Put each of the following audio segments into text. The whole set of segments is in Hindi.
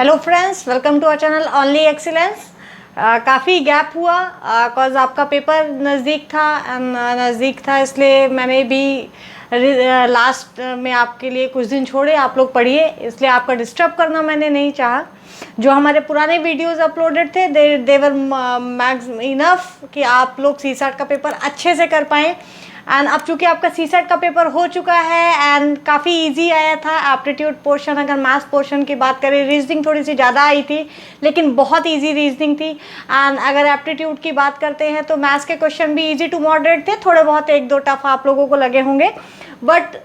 Hello friends, welcome to our channel only excellence. काफ़ी गैप हुआ बिकॉज आपका पेपर नज़दीक था इसलिए मैंने भी लास्ट में आपके लिए कुछ दिन छोड़े, आप लोग पढ़िए, इसलिए आपका डिस्टर्ब करना मैंने नहीं चाहा। जो हमारे पुराने वीडियोस अपलोडेड थे देवर मैक्स इनफ कि आप लोग सीसैट का पेपर अच्छे से कर पाएँ। एंड अब चूँकि आपका सीसैट का पेपर हो चुका है एंड काफ़ी इजी आया था एप्टीट्यूड पोर्शन, अगर मैथ्स पोर्शन की बात करें रीजनिंग थोड़ी सी ज़्यादा आई थी लेकिन बहुत इजी रीजनिंग थी। एंड अगर एप्टीट्यूड की बात करते हैं तो मैथ्स के क्वेश्चन भी इजी टू मॉडरेट थे, थोड़े बहुत एक दो टफ आप लोगों को लगे होंगे, but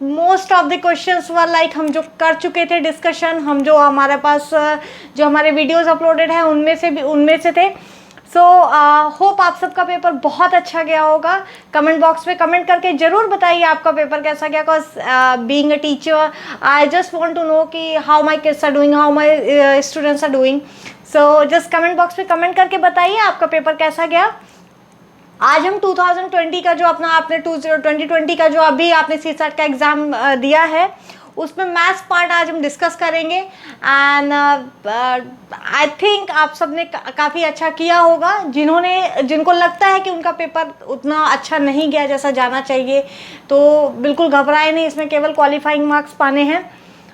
most of the questions were like हम जो कर चुके थे डिस्कशन, हम जो हमारे पास जो हमारे वीडियोज़ अपलोडेड हैं उनमें से थे। सो होप आप सबका पेपर बहुत अच्छा गया होगा। कमेंट बॉक्स में कमेंट करके ज़रूर बताइए आपका पेपर कैसा गया, because being a teacher I just want to know कि how my kids are doing, how my students are doing. So just comment box में कमेंट करके बताइए आपका पेपर कैसा गया। आज हम 2020 का जो आपने 2020 का जो अभी आपने सीसैट का एग्ज़ाम दिया है उसमें मैथ्स पार्ट आज हम डिस्कस करेंगे। एंड आई थिंक आप सब ने काफ़ी अच्छा किया होगा। जिनको लगता है कि उनका पेपर उतना अच्छा नहीं गया जैसा जाना चाहिए तो बिल्कुल घबराए नहीं, इसमें केवल क्वालिफाइंग मार्क्स पाने हैं।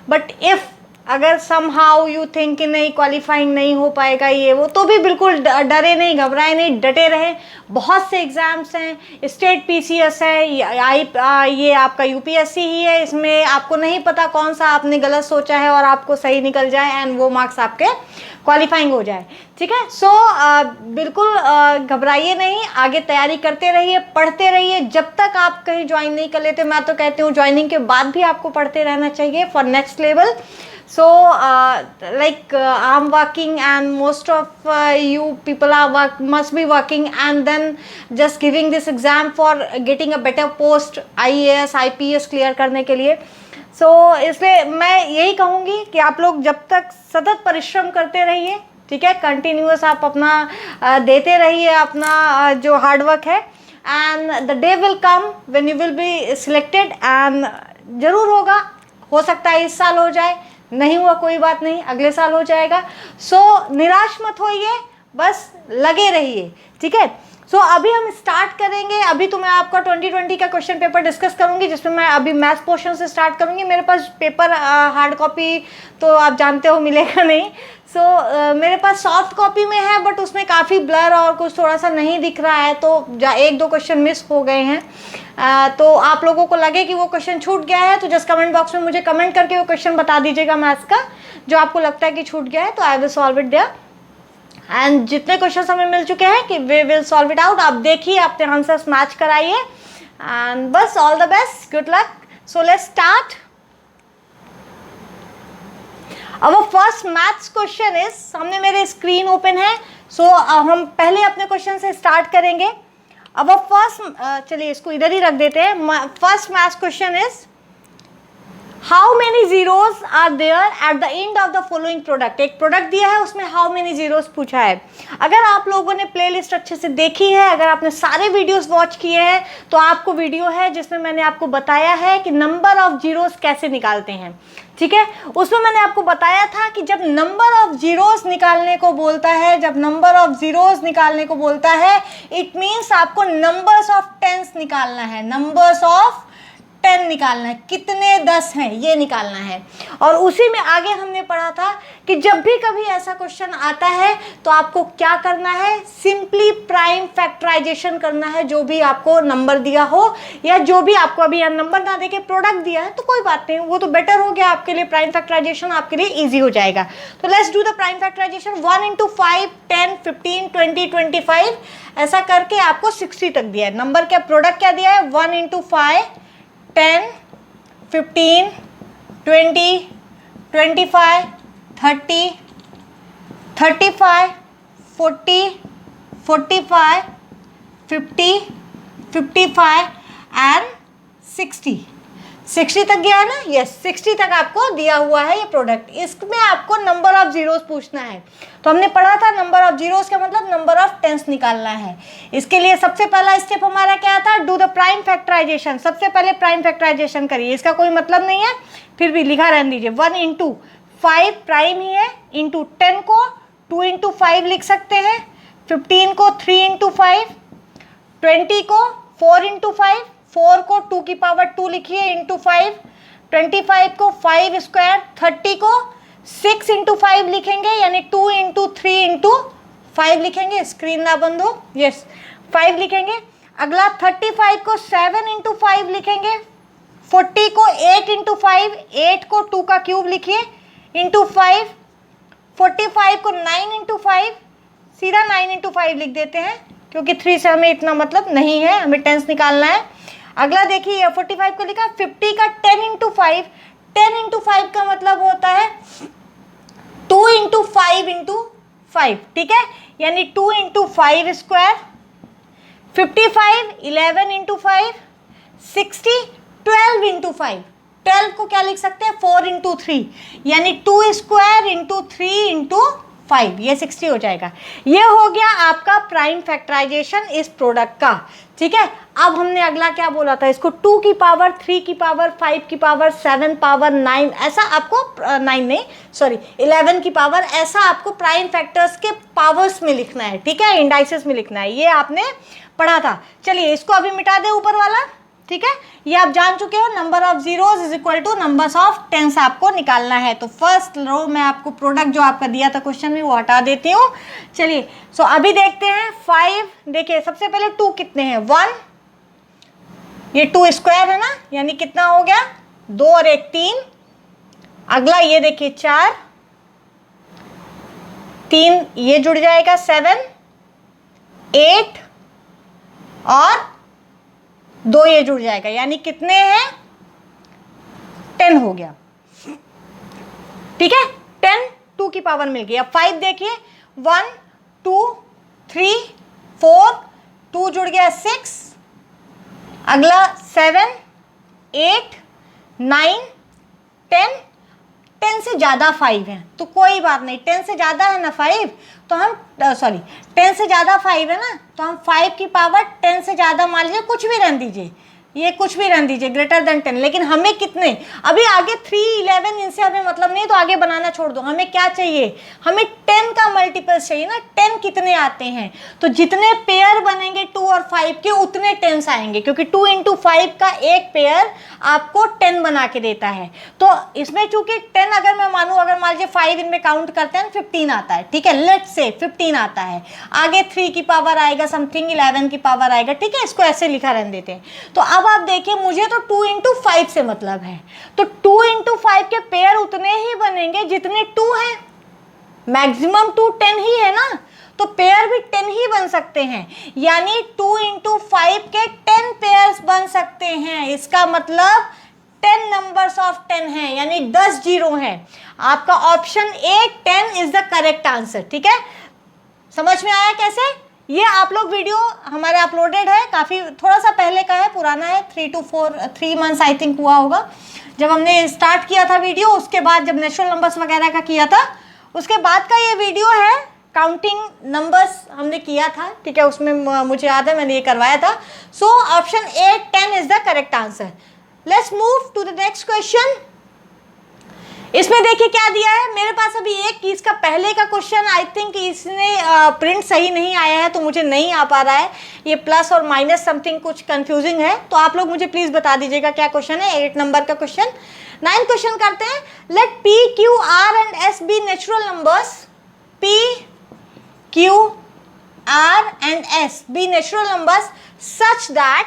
बट इफ़ अगर समहाउ यू थिंक कि नहीं क्वालिफाइंग नहीं हो पाएगा ये वो, तो भी बिल्कुल डरे नहीं, घबराए नहीं, डटे रहें। बहुत से एग्ज़ाम्स हैं, स्टेट पीसीएस है, ये आपका यूपीएससी ही है, इसमें आपको नहीं पता कौन सा आपने गलत सोचा है और आपको सही निकल जाए एंड वो मार्क्स आपके क्वालिफाइंग हो जाए। ठीक है, सो बिल्कुल घबराइए नहीं, आगे तैयारी करते रहिए, पढ़ते रहिए जब तक आप कहीं ज्वाइन नहीं कर लेते। मैं तो कहती हूँ ज्वाइनिंग के बाद भी आपको पढ़ते रहना चाहिए for next level. So like I'm working and most of you people must be working and then just giving this exam for getting a better post IAS IPS clear करने के लिए। So इसलिए मैं यही कहूँगी कि आप लोग जब तक सतत परिश्रम करते रहिए, ठीक है, कंटिन्यूअस आप अपना देते रहिए अपना जो हार्डवर्क है, and the day will come when you will be selected. And ज़रूर होगा, हो सकता है इस साल हो जाए, नहीं हुआ कोई बात नहीं, अगले साल हो जाएगा। सो निराश मत होइए, बस लगे रहिए, ठीक है। सो अभी हम स्टार्ट करेंगे। अभी तो मैं आपका 2020 का क्वेश्चन पेपर डिस्कस करूंगी जिसमें मैं अभी मैथ्स पोर्शन से स्टार्ट करूंगी। मेरे पास पेपर हार्ड कॉपी तो आप जानते हो मिलेगा नहीं। सो मेरे पास सॉफ्ट कॉपी में है बट उसमें काफ़ी ब्लर और कुछ थोड़ा सा नहीं दिख रहा है, तो एक दो क्वेश्चन मिस हो गए हैं। तो आप लोगों को लगे कि वो क्वेश्चन छूट गया है तो जस्ट कमेंट बॉक्स में मुझे कमेंट करके वो क्वेश्चन बता दीजिएगा मैथ्स का जो आपको लगता है कि छूट गया है, तो I will solve it there. And जितने क्वेश्चन हमें मिल चुके हैं कि we will solve it out, आप देखिए, अपने आंसर्स मैच कराइए एंड बस all the best, good luck. So let's start. अब फर्स्ट मैथ्स क्वेश्चन इज, सामने मेरे स्क्रीन ओपन है। सो हम पहले अपने क्वेश्चन से स्टार्ट करेंगे। अब फर्स्ट, चलिए इसको इधर ही रख देते हैं। First maths question is how many zeros are there at the end of the following product. एक प्रोडक्ट दिया है उसमें हाउ मेनी जीरोज पूछा है। अगर आप लोगों ने प्लेलिस्ट अच्छे से देखी है, अगर आपने सारे वीडियोस वॉच किए हैं तो आपको वीडियो है जिसमें मैंने आपको बताया है कि नंबर ऑफ जीरोज कैसे निकालते हैं, ठीक है। उसमें मैंने आपको बताया था कि जब नंबर ऑफ जीरोज निकालने को बोलता है, जब नंबर ऑफ जीरोज निकालने को बोलता है, इट मीन्स आपको नंबर्स ऑफ टेंस निकालना है, नंबर्स ऑफ 10 निकालना है, कितने 10 हैं ये निकालना है। और उसी में आगे हमने पढ़ा था कि जब भी कभी ऐसा क्वेश्चन आता है तो आपको क्या करना है, सिंपली प्राइम फैक्टराइजेशन करना है। जो भी आपको नंबर दिया हो या जो भी आपको अभी नंबर ना देके प्रोडक्ट दिया है तो कोई बात नहीं, वो तो बेटर हो गया आपके लिए, प्राइम फैक्टराइजेशन आपके लिए ईजी हो जाएगा। तो let's do the prime factorization. 1 into 5, 10, 15, 20, 25 ऐसा करके आपको 60 तक दिया है। नंबर क्या, प्रोडक्ट क्या दिया है, 1 into 5, 10, 15, 20, 25, 30, 35, 40, 45, 50, 55 एंड 60। 60 तक गया है ना, यस 60 तक आपको दिया हुआ है ये प्रोडक्ट। इसमें आपको नंबर ऑफ जीरोस पूछना है। तो हमने पढ़ा था नंबर ऑफ जीरोस का मतलब नंबर ऑफ टेंस निकालना है। इसके लिए सबसे पहला स्टेप हमारा क्या था, डू द प्राइम फैक्टराइजेशन। सबसे पहले प्राइम फैक्टराइजेशन करिए, इसका कोई मतलब नहीं है फिर भी लिखा रहने दीजिए। 1 into 5 प्राइम ही है, इंटू 10 को 2 इंटू 5 लिख सकते हैं, 15 को 3 इंटू 5, 20 को 4 इंटू 5, 4 को 2 की पावर 2 लिखिए इंटू 5, 25 को 5 स्क्वायर, 30 को 6 इंटू 5 लिखेंगे यानी 2 इंटू 3 इंटू 5 लिखेंगे, स्क्रीन ना बंद हो, यस 5 लिखेंगे। अगला 35 को 7 इंटू 5 लिखेंगे, 40 को 8 इंटू 5, 8 को 2 का क्यूब लिखिए इंटू 5, 45 को 9 इंटू 5, सीधा 9 इंटू 5 लिख देते हैं क्योंकि 3 से हमें इतना मतलब नहीं है, हमें टेंस निकालना है। अगला देखिए 45 को लिखा, 50 का 10 इंटू 5, 10 इंटू 5 का मतलब होता है 2 इंटू 5 इंटू 5, ठीक है, यानी 2 इंटू 5 स्क्वायर, 55 11 इंटू 5, 60 12 इंटू 5, 12 को क्या लिख सकते हैं 4 इंटू 3 यानी 2 स्क्वायर इंटू 3 इंटू 5, ये 60 हो जाएगा। ये हो गया आपका प्राइम फैक्टराइजेशन इस प्रोडक्ट का, ठीक है। अब हमने अगला क्या बोला था, इसको 2 की पावर 3 की पावर 5 की पावर 7 पावर 9 ऐसा आपको 9 नहीं सॉरी 11 की पावर ऐसा आपको प्राइम फैक्टर्स के पावर्स में लिखना है, ठीक है, इंडाइसेस में लिखना है, ये आपने पढ़ा था। चलिए इसको अभी मिटा दे ऊपर वाला, ठीक है, ये आप जान चुके हो, number of zeros is equal to numbers of tens आपको निकालना है। तो फर्स्ट रो में आपको प्रोडक्ट जो आपका दिया था क्वेश्चन में वो हटा देती हूँ। चलिए सो अभी देखते हैं 5, देखिए सबसे पहले 2 कितने हैं 1, ये 2 स्क्वायर है ना, यानी कितना हो गया 2 और 1 3। अगला ये देखिए 4, 3 ये जुड़ जाएगा 7, 8 और 2 ये जुड़ जाएगा, यानी कितने हैं 10 हो गया, ठीक है, 10 2 की पावर मिल गई। अब 5 देखिए 1 2 3 4, 2 जुड़ गया 6, अगला 7 8 9 10, 10 से ज़्यादा 5 है तो कोई बात नहीं, 10 से ज़्यादा है ना 5 तो हम 10 से ज़्यादा 5 है ना तो हम 5 की पावर 10 से ज़्यादा मान लीजिए, कुछ भी रहने दीजिए, ये कुछ भी रहने दीजिए ग्रेटर देन 10, लेकिन हमें कितने अभी आगे 3 11 इनसे हमें मतलब नहीं तो आगे बनाना छोड़ दो, हमें क्या चाहिए, हमें 10 का मल्टीपल्स चाहिए ना, 10 कितने आते हैं तो जितने पेयर बनेंगे 2 और 5 के उतने 10 आएंगे, क्योंकि 2 इंटू 5 का एक पेयर आपको 10 बना के देता है। तो इसमें चूंकि 10 अगर मैं मानूँ, अगर मान लीजिए 5 इनमें काउंट करते हैं 15 आता है, ठीक है, लेट्स से 15 आता है, आगे 3 की पावर आएगा समथिंग 11 की पावर आएगा, ठीक है, इसको ऐसे लिखा रहने देते हैं। तो अब आप देखिए मुझे तो 2 इंटू 5 से मतलब है, तो 2 इंटू 5 के पेयर उतने ही बनेंगे जितने 2 हैं, मैक्सिमम 2 10 ही है ना, तो पेयर भी 10 ही बन सकते हैं, यानी 2 इंटू 5 के 10 पेयर्स बन सकते हैं, इसका मतलब 10 नंबर्स ऑफ 10 हैं, यानी 10 जीरो हैं। आपका option A 10 is the correct answer, ठीक है, समझ में आया कैसे। ये आप लोग वीडियो हमारे अपलोडेड है, काफ़ी थोड़ा सा पहले का है, पुराना है, 3 मंथ्स आई थिंक हुआ होगा जब हमने स्टार्ट किया था वीडियो, उसके बाद जब नेचुरल नंबर्स वगैरह का किया था उसके बाद का ये वीडियो है, काउंटिंग नंबर्स हमने किया था, ठीक है, उसमें मुझे याद है मैंने ये करवाया था। So option A 10 is the correct answer. Let's move to the next question. इसमें देखिए क्या दिया है मेरे पास अभी एक की, इसका पहले का क्वेश्चन आई थिंक इसने प्रिंट सही नहीं आया है तो मुझे नहीं आ पा रहा है, ये प्लस और माइनस समथिंग कुछ कंफ्यूजिंग है, तो आप लोग मुझे प्लीज बता दीजिएगा क्या क्वेश्चन है। 8 नंबर का क्वेश्चन। 9 क्वेश्चन करते हैं। Let P Q R and S be natural numbers, P Q R and S be natural numbers such that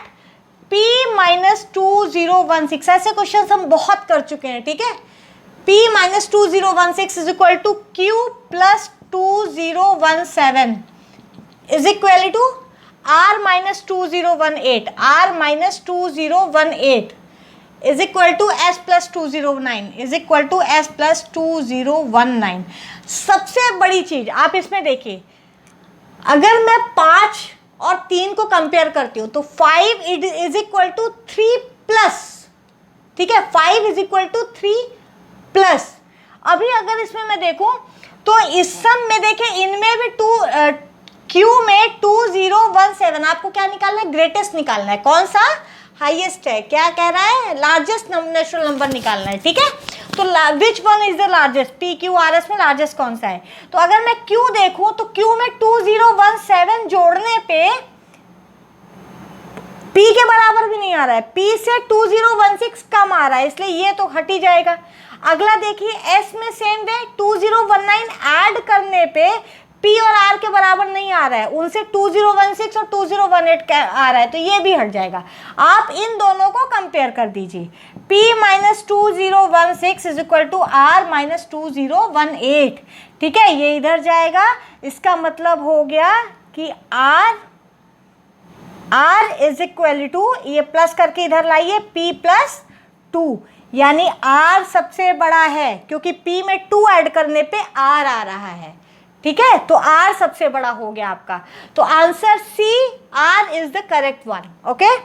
P minus 2016, ऐसे क्वेश्चन हम बहुत कर चुके हैं, ठीक है। P minus 2016 is equal to Q plus 2017 is equal to R minus 2018, R minus 2018 is equal to S plus 209 is equal to S plus 2019। सबसे बड़ी चीज आप इसमें देखिए, अगर मैं 5 और 3 को कंपेयर करती हूँ तो 5 इज इक्वल टू 3 प्लस, ठीक है, 5 इज इक्वल टू 3 प्लस। अभी अगर इसमें मैं देखूं तो इस सम में देखें इनमें भी Q में 2017, आपको क्या निकालना है, ग्रेटेस्ट निकालना है, कौन सा हाईएस्ट है, क्या कह रहा है, लार्जेस्ट नेचुरल नंबर निकालना है, ठीक है। तो which one is the largest, P Q R S में लार्जेस्ट कौन सा है? तो अगर मैं क्यू देखूं तो क्यू में 2017 जोड़ने पे P के बराबर भी नहीं आ रहा है, P से 2016 कम आ रहा है, इसलिए ये तो हट ही जाएगा। अगला देखिए S में सेम वे 2019 ऐड करने पे P और R के बराबर नहीं आ रहा है, उनसे 2016 और 2018 आ रहा है, तो ये भी हट जाएगा। आप इन दोनों को कंपेयर कर दीजिए, P minus 2016 is equal to R minus 2018, ठीक है, ये इधर जाएगा। इसका मतलब हो गया कि R इज इक्वल टू, ये प्लस करके इधर लाइए, P प्लस 2, यानी R सबसे बड़ा है क्योंकि P में 2 ऐड करने पे R आ रहा है, ठीक है, तो R सबसे बड़ा हो गया आपका। तो answer C, R is the correct one. Okay,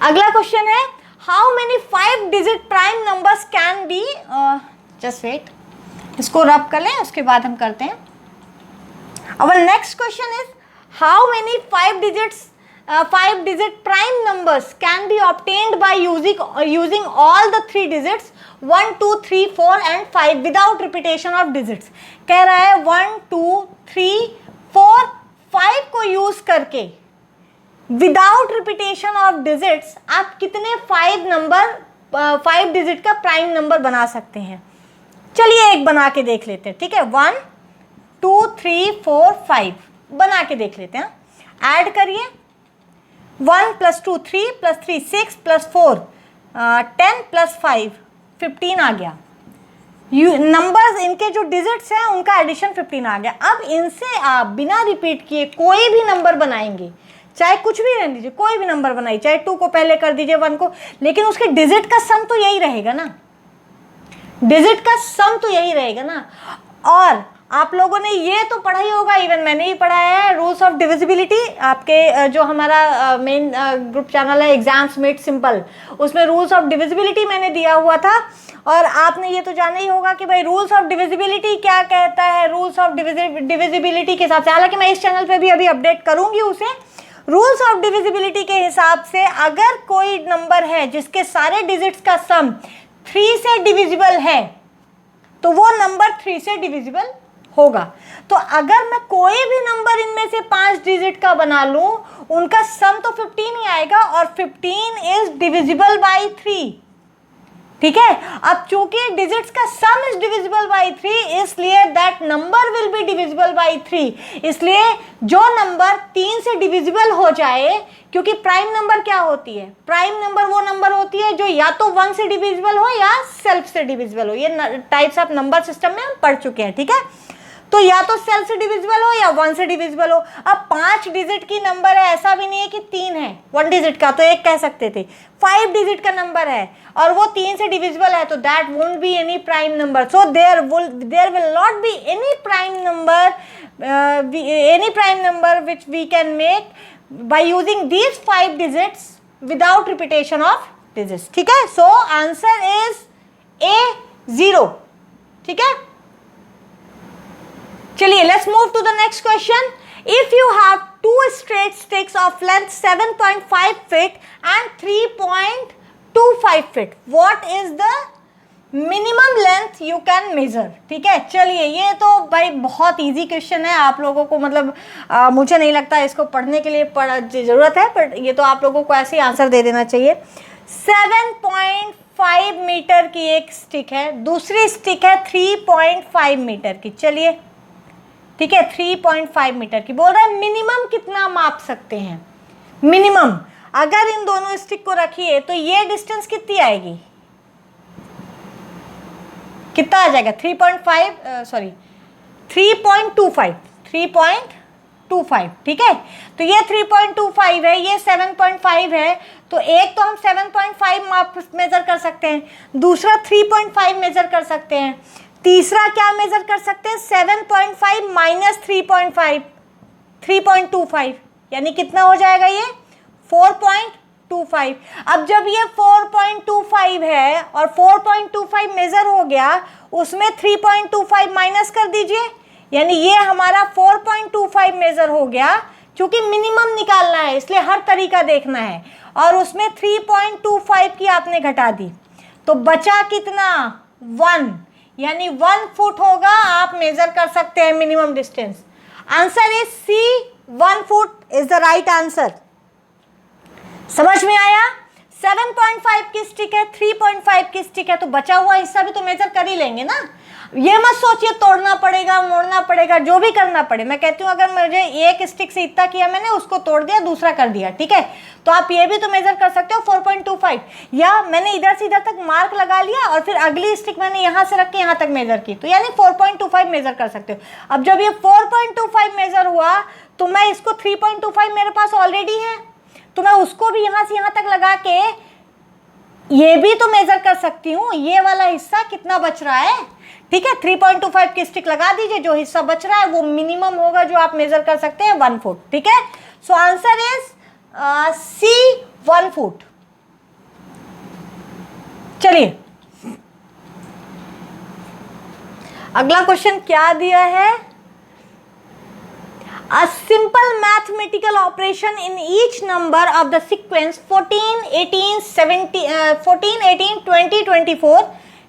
अगला क्वेश्चन है, how many 5 digit prime numbers can be, just wait, इसको रब कर लें, उसके बाद हम करते हैं। Our next question is, how many 5 digit prime numbers can be obtained by using all the 3 digits 1 2 3 4 and 5 without repetition of digits? कह रहा है 1 2 3 4 5 को यूज करके विदाउट रिपीटेशन ऑफ डिजिट्स आप कितने 5 डिजिट का प्राइम नंबर बना सकते हैं? चलिए एक बना के देख लेते हैं, ठीक है, 1 2 3 4 5 बना के देख लेते हैं। ऐड करिए, 1 + 2 3 + 3 6 + 4 10 + 5 15 आ गया। नंबर्स इनके जो डिजिट्स हैं उनका एडिशन 15 आ गया। अब इनसे आप बिना रिपीट किए कोई भी नंबर बनाएंगे, चाहे कुछ भी रहने दीजिए, कोई भी नंबर बनाइए, चाहे 2 को पहले कर दीजिए 1 को, लेकिन उसके डिजिट का सम तो यही रहेगा ना, डिजिट का सम तो यही रहेगा ना। और आप लोगों ने ये तो पढ़ा ही होगा, इवन मैंने ही पढ़ाया है, रूल्स ऑफ डिविजिबिलिटी, आपके जो हमारा मेन ग्रुप चैनल है एग्जाम्स मेड सिंपल, उसमें रूल्स ऑफ डिविजिबिलिटी मैंने दिया हुआ था। और आपने ये तो जाना ही होगा कि भाई रूल्स ऑफ डिविजिबिलिटी क्या कहता है, रूल्स ऑफ डिविजिबिलिटी के हिसाब से, हालांकि मैं इस चैनल पे भी अभी अपडेट करूंगी उसे। रूल्स ऑफ डिविजिबिलिटी के हिसाब से अगर कोई नंबर है जिसके सारे डिजिट्स का सम 3 से डिविजिबल है तो वो नंबर 3 से डिविजिबल होगा। तो अगर मैं कोई भी नंबर इनमें से 5 डिजिट का बना लूं, उनका सम तो 15 ही आएगा, और 15 इज डिविजिबल बाई 3, ठीक है। अब चूंकि डिजिट्स का सम इज डिविजिबल बाई 3, इसलिए that number will be divisible by 3। इसलिए जो नंबर 3 से डिविजिबल हो जाए, क्योंकि प्राइम नंबर क्या होती है, प्राइम नंबर वो नंबर होती है जो या तो 1 से डिविजिबल हो या सेल्फ से डिविजिबल हो। ये टाइप्स ऑफ नंबर सिस्टम में हम पढ़ चुके हैं, ठीक है। तो या तो सेल्फ से डिविजिबल हो या 1 से डिविजिबल हो। अब 5 डिजिट की नंबर है, ऐसा भी नहीं है कि 3 है 1 डिजिट का, तो एक कह सकते थे। 5 डिजिट का नंबर है और वो 3 से डिविजिबल है, तो that won't be any prime number. So there will not be any prime number which we can make by using these 5 digits without repetition of digits, ठीक है। सो आंसर इज A0, ठीक है। चलिए let's move to the next question. If you have 2 straight sticks of length 7.5 feet and 3.25 feet, what is the minimum length you can measure? ठीक है, चलिए ये तो भाई बहुत इजी क्वेश्चन है, आप लोगों को मतलब मुझे नहीं लगता इसको पढ़ने के लिए जरूरत है, पर ये तो आप लोगों को ऐसे ही आंसर दे देना चाहिए। 7.5 मीटर की एक स्टिक है, दूसरी स्टिक है 3.5 मीटर की, चलिए ठीक है 3.5 मीटर की। बोल रहा है मिनिमम कितना माप सकते हैं, मिनिमम अगर इन दोनों स्टिक को रखिए तो ये डिस्टेंस कितनी आएगी, कितना आ जाएगा 3.25, ठीक है। तो ये 3.25 है, ये 7.5 है, तो एक तो हम 7.5 माप मेजर कर सकते हैं, दूसरा 3.5 मेजर कर सकते हैं, तीसरा क्या मेजर कर सकते हैं 7.5 माइनस 3.25, यानी कितना हो जाएगा ये 4.25। अब जब ये 4.25 है और 4.25 मेजर हो गया, उसमें 3.25 माइनस कर दीजिए, यानी ये हमारा 4.25 मेजर हो गया। क्योंकि मिनिमम निकालना है इसलिए हर तरीका देखना है, और उसमें 3.25 की आपने घटा दी, तो बचा कितना 1, यानी 1 फुट होगा, आप मेजर कर सकते हैं minimum distance. Answer is C, 1 foot is the right answer. समझ में आया? 7.5 की स्टिक है, 3.5 की स्टिक है, तो बचा हुआ हिस्सा भी तो मेजर कर ही लेंगे ना। ये मत सोचिए तोड़ना पड़ेगा, मोड़ना पड़ेगा, जो भी करना पड़े। मैं कहती हूँ अगर मुझे एक स्टिक से इतना किया मैंने, उसको तोड़ दिया, दूसरा कर दिया, ठीक है, तो आप ये भी तो मेजर कर सकते हो 4.25, या मैंने इधर से इधर तक मार्क लगा लिया और फिर अगली स्टिक मैंने यहाँ से रख के यहाँ तक मेजर की, तो यानी 4.25 मेजर कर सकते हो। अब जब ये 4.25 मेजर हुआ तो मैं इसको 3.25 मेरे पास ऑलरेडी है, तो मैं उसको भी यहाँ से यहाँ तक लगा के ये भी तो मेजर कर सकती हूँ, ये वाला हिस्सा कितना बच रहा है, ठीक है। 3.25 की स्टिक लगा दीजिए, जो हिस्सा बच रहा है वो मिनिमम होगा जो आप मेजर कर सकते हैं 1 फुट, ठीक है। So answer is C, 1 foot. चलिए अगला क्वेश्चन क्या दिया है, A simple mathematical operation in each number of the sequence 14, 18, 20, 24,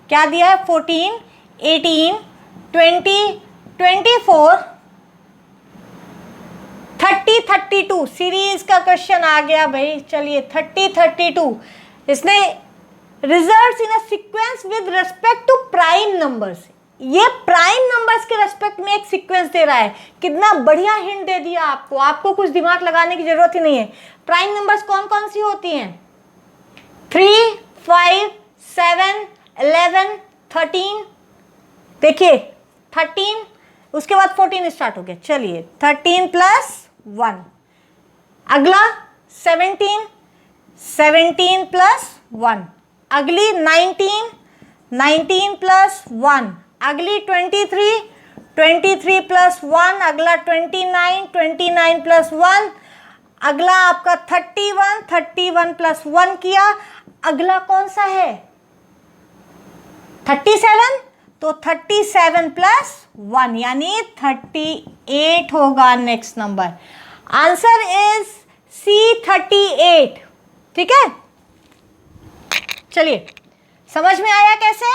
क्या दिया है 14, 18, 20, 24, 30, 32, सीरीज का क्वेश्चन आ गया भाई। चलिए 30, 32, इसने results in a sequence with respect to prime numbers, ये प्राइम नंबर्स के रेस्पेक्ट में एक सीक्वेंस दे रहा है। कितना बढ़िया हिंट दे दिया आपको, आपको कुछ दिमाग लगाने की जरूरत ही नहीं है। प्राइम नंबर्स कौन कौन सी होती हैं, 3, 5, 7, 11, 13, देखिए 13, उसके बाद 14 स्टार्ट हो गया। चलिए 13 + 1, अगला 17, 17 + 1, अगली 19, 19 + 1, अगली 23, 23 + 1, अगला 29, 29 + 1, अगला आपका 31, 31 + 1 किया, अगला कौन सा है 37, तो 37 + 1 यानी 38 होगा next number. Answer is C, 38, ठीक है। चलिए समझ में आया कैसे,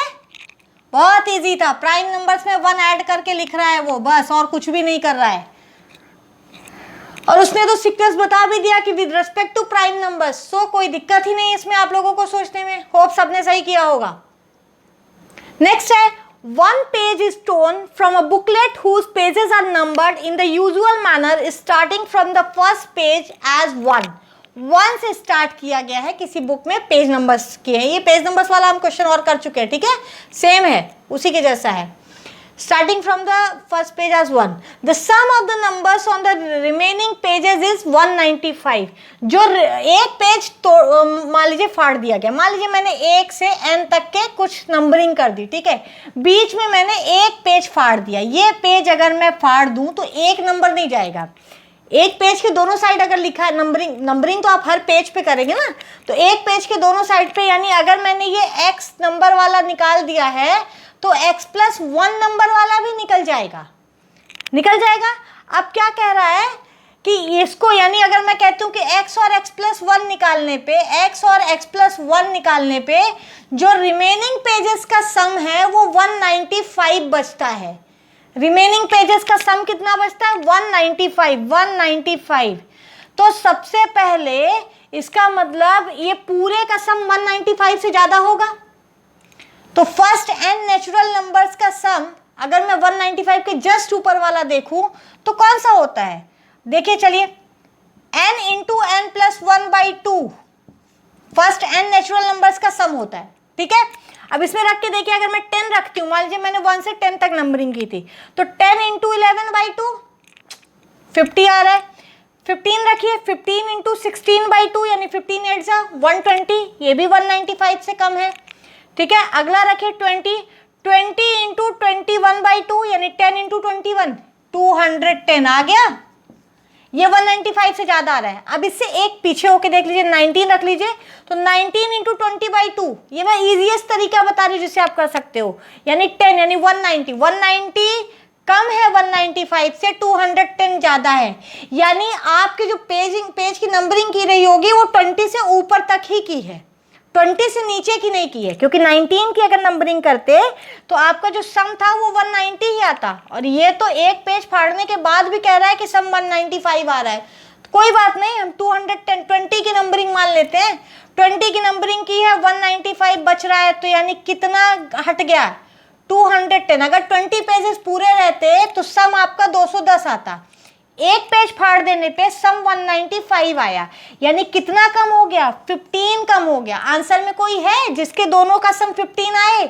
बहुत इजी था। प्राइम नंबर्स में 1 ऐड करके लिख रहा है वो, बस, और कुछ भी नहीं कर रहा है। और उसने तो सीक्वेंस बता भी दिया कि with respect to prime numbers, so कोई दिक्कत ही नहीं इसमें आप लोगों को सोचने में। होप सबने सही किया होगा। नेक्स्ट है, 1 page is torn from a booklet whose pages are numbered in the usual manner starting from the first page as 1 से स्टार्ट किया गया है किसी बुक में, पेज नंबर्स किए हैं। ये पेज नंबर्स वाला हम क्वेश्चन और कर चुके हैं, ठीक है, सेम है, उसी के जैसा है। Starting from the first page as 1, the sum of the numbers on the remaining pages is 195। जो एक पेज तो मान लीजिए फाड़ दिया गया, मान लीजिए मैंने 1 से n तक के कुछ नंबरिंग कर दी, ठीक है, बीच में मैंने एक पेज फाड़ दिया। ये पेज अगर मैं फाड़ दूं तो एक नंबर नहीं जाएगा। एक पेज के दोनों साइड अगर लिखा है नंबरिंग तो आप हर पेज पे करेंगे ना, तो एक पेज के दोनों साइड पे, यानी अगर मैंने ये x नंबर वाला निकाल दिया है तो x + 1 नंबर वाला भी निकल जाएगा। अब क्या कह रहा है कि इसको, यानी अगर मैं कहती हूँ कि x और x + 1 निकालने पे, x और x + 1 निकालने पे जो रिमेनिंग पेजेस का सम है वो 195 बचता है। रिमेनिंग पेजेस का सम कितना बचता है 195। तो सबसे पहले इसका मतलब ये पूरे का सम 195 से ज्यादा होगा। तो फर्स्ट n नेचुरल नंबर्स का सम अगर मैं 195 के जस्ट ऊपर वाला देखूं तो कौन सा होता है, देखिए चलिए, n × n + 1/2 first n natural numbers का सम होता है, ठीक है। अब इसमें रख के देखिए, अगर मैं 10 रखती हूँ, मान लीजिए मैंने 1 से 10 तक नंबरिंग की थी, तो 10 × 11/2 50 आ रहा है। 15 रखिए, 15 × 16/2 यानी 15 8 जा 120, ये भी 195 से कम है, ठीक है। अगला रखिए 20 × 21/2 यानी 10 × 21 210 आ गया, ये 195 से ज्यादा आ रहा है। अब इससे एक पीछे होके देख लीजिए, 19 रख लीजिए, तो 19 × 20/2, ये मैं इजीएस्ट तरीका बता रही हूँ जिससे आप कर सकते हो, यानी 10 यानी 190 कम है 195 से, 210 ज्यादा है, यानी आपकी जो पेज की नंबरिंग की रही होगी वो 20 से ऊपर तक ही की है, 20 से नीचे की नहीं की है, क्योंकि 19 की अगर नंबरिंग करते तो आपका जो सम था वो 190 ही आता, और ये तो एक पेज फाड़ने के बाद भी कह रहा है कि सम 195 आ रहा है। तो कोई बात नहीं, हम 220 की नंबरिंग मान लेते हैं। 20 की नंबरिंग की है, 195 बच रहा है, तो यानी कितना हट गया, 210। अगर 20 पेजेस पूरे रहते तो सम आपका 210 आता, एक पेज फाड़ देने पे सम 195 आया, यानी कितना कम हो गया, 15 कम हो गया। आंसर में कोई है जिसके दोनों का सम 15 आए?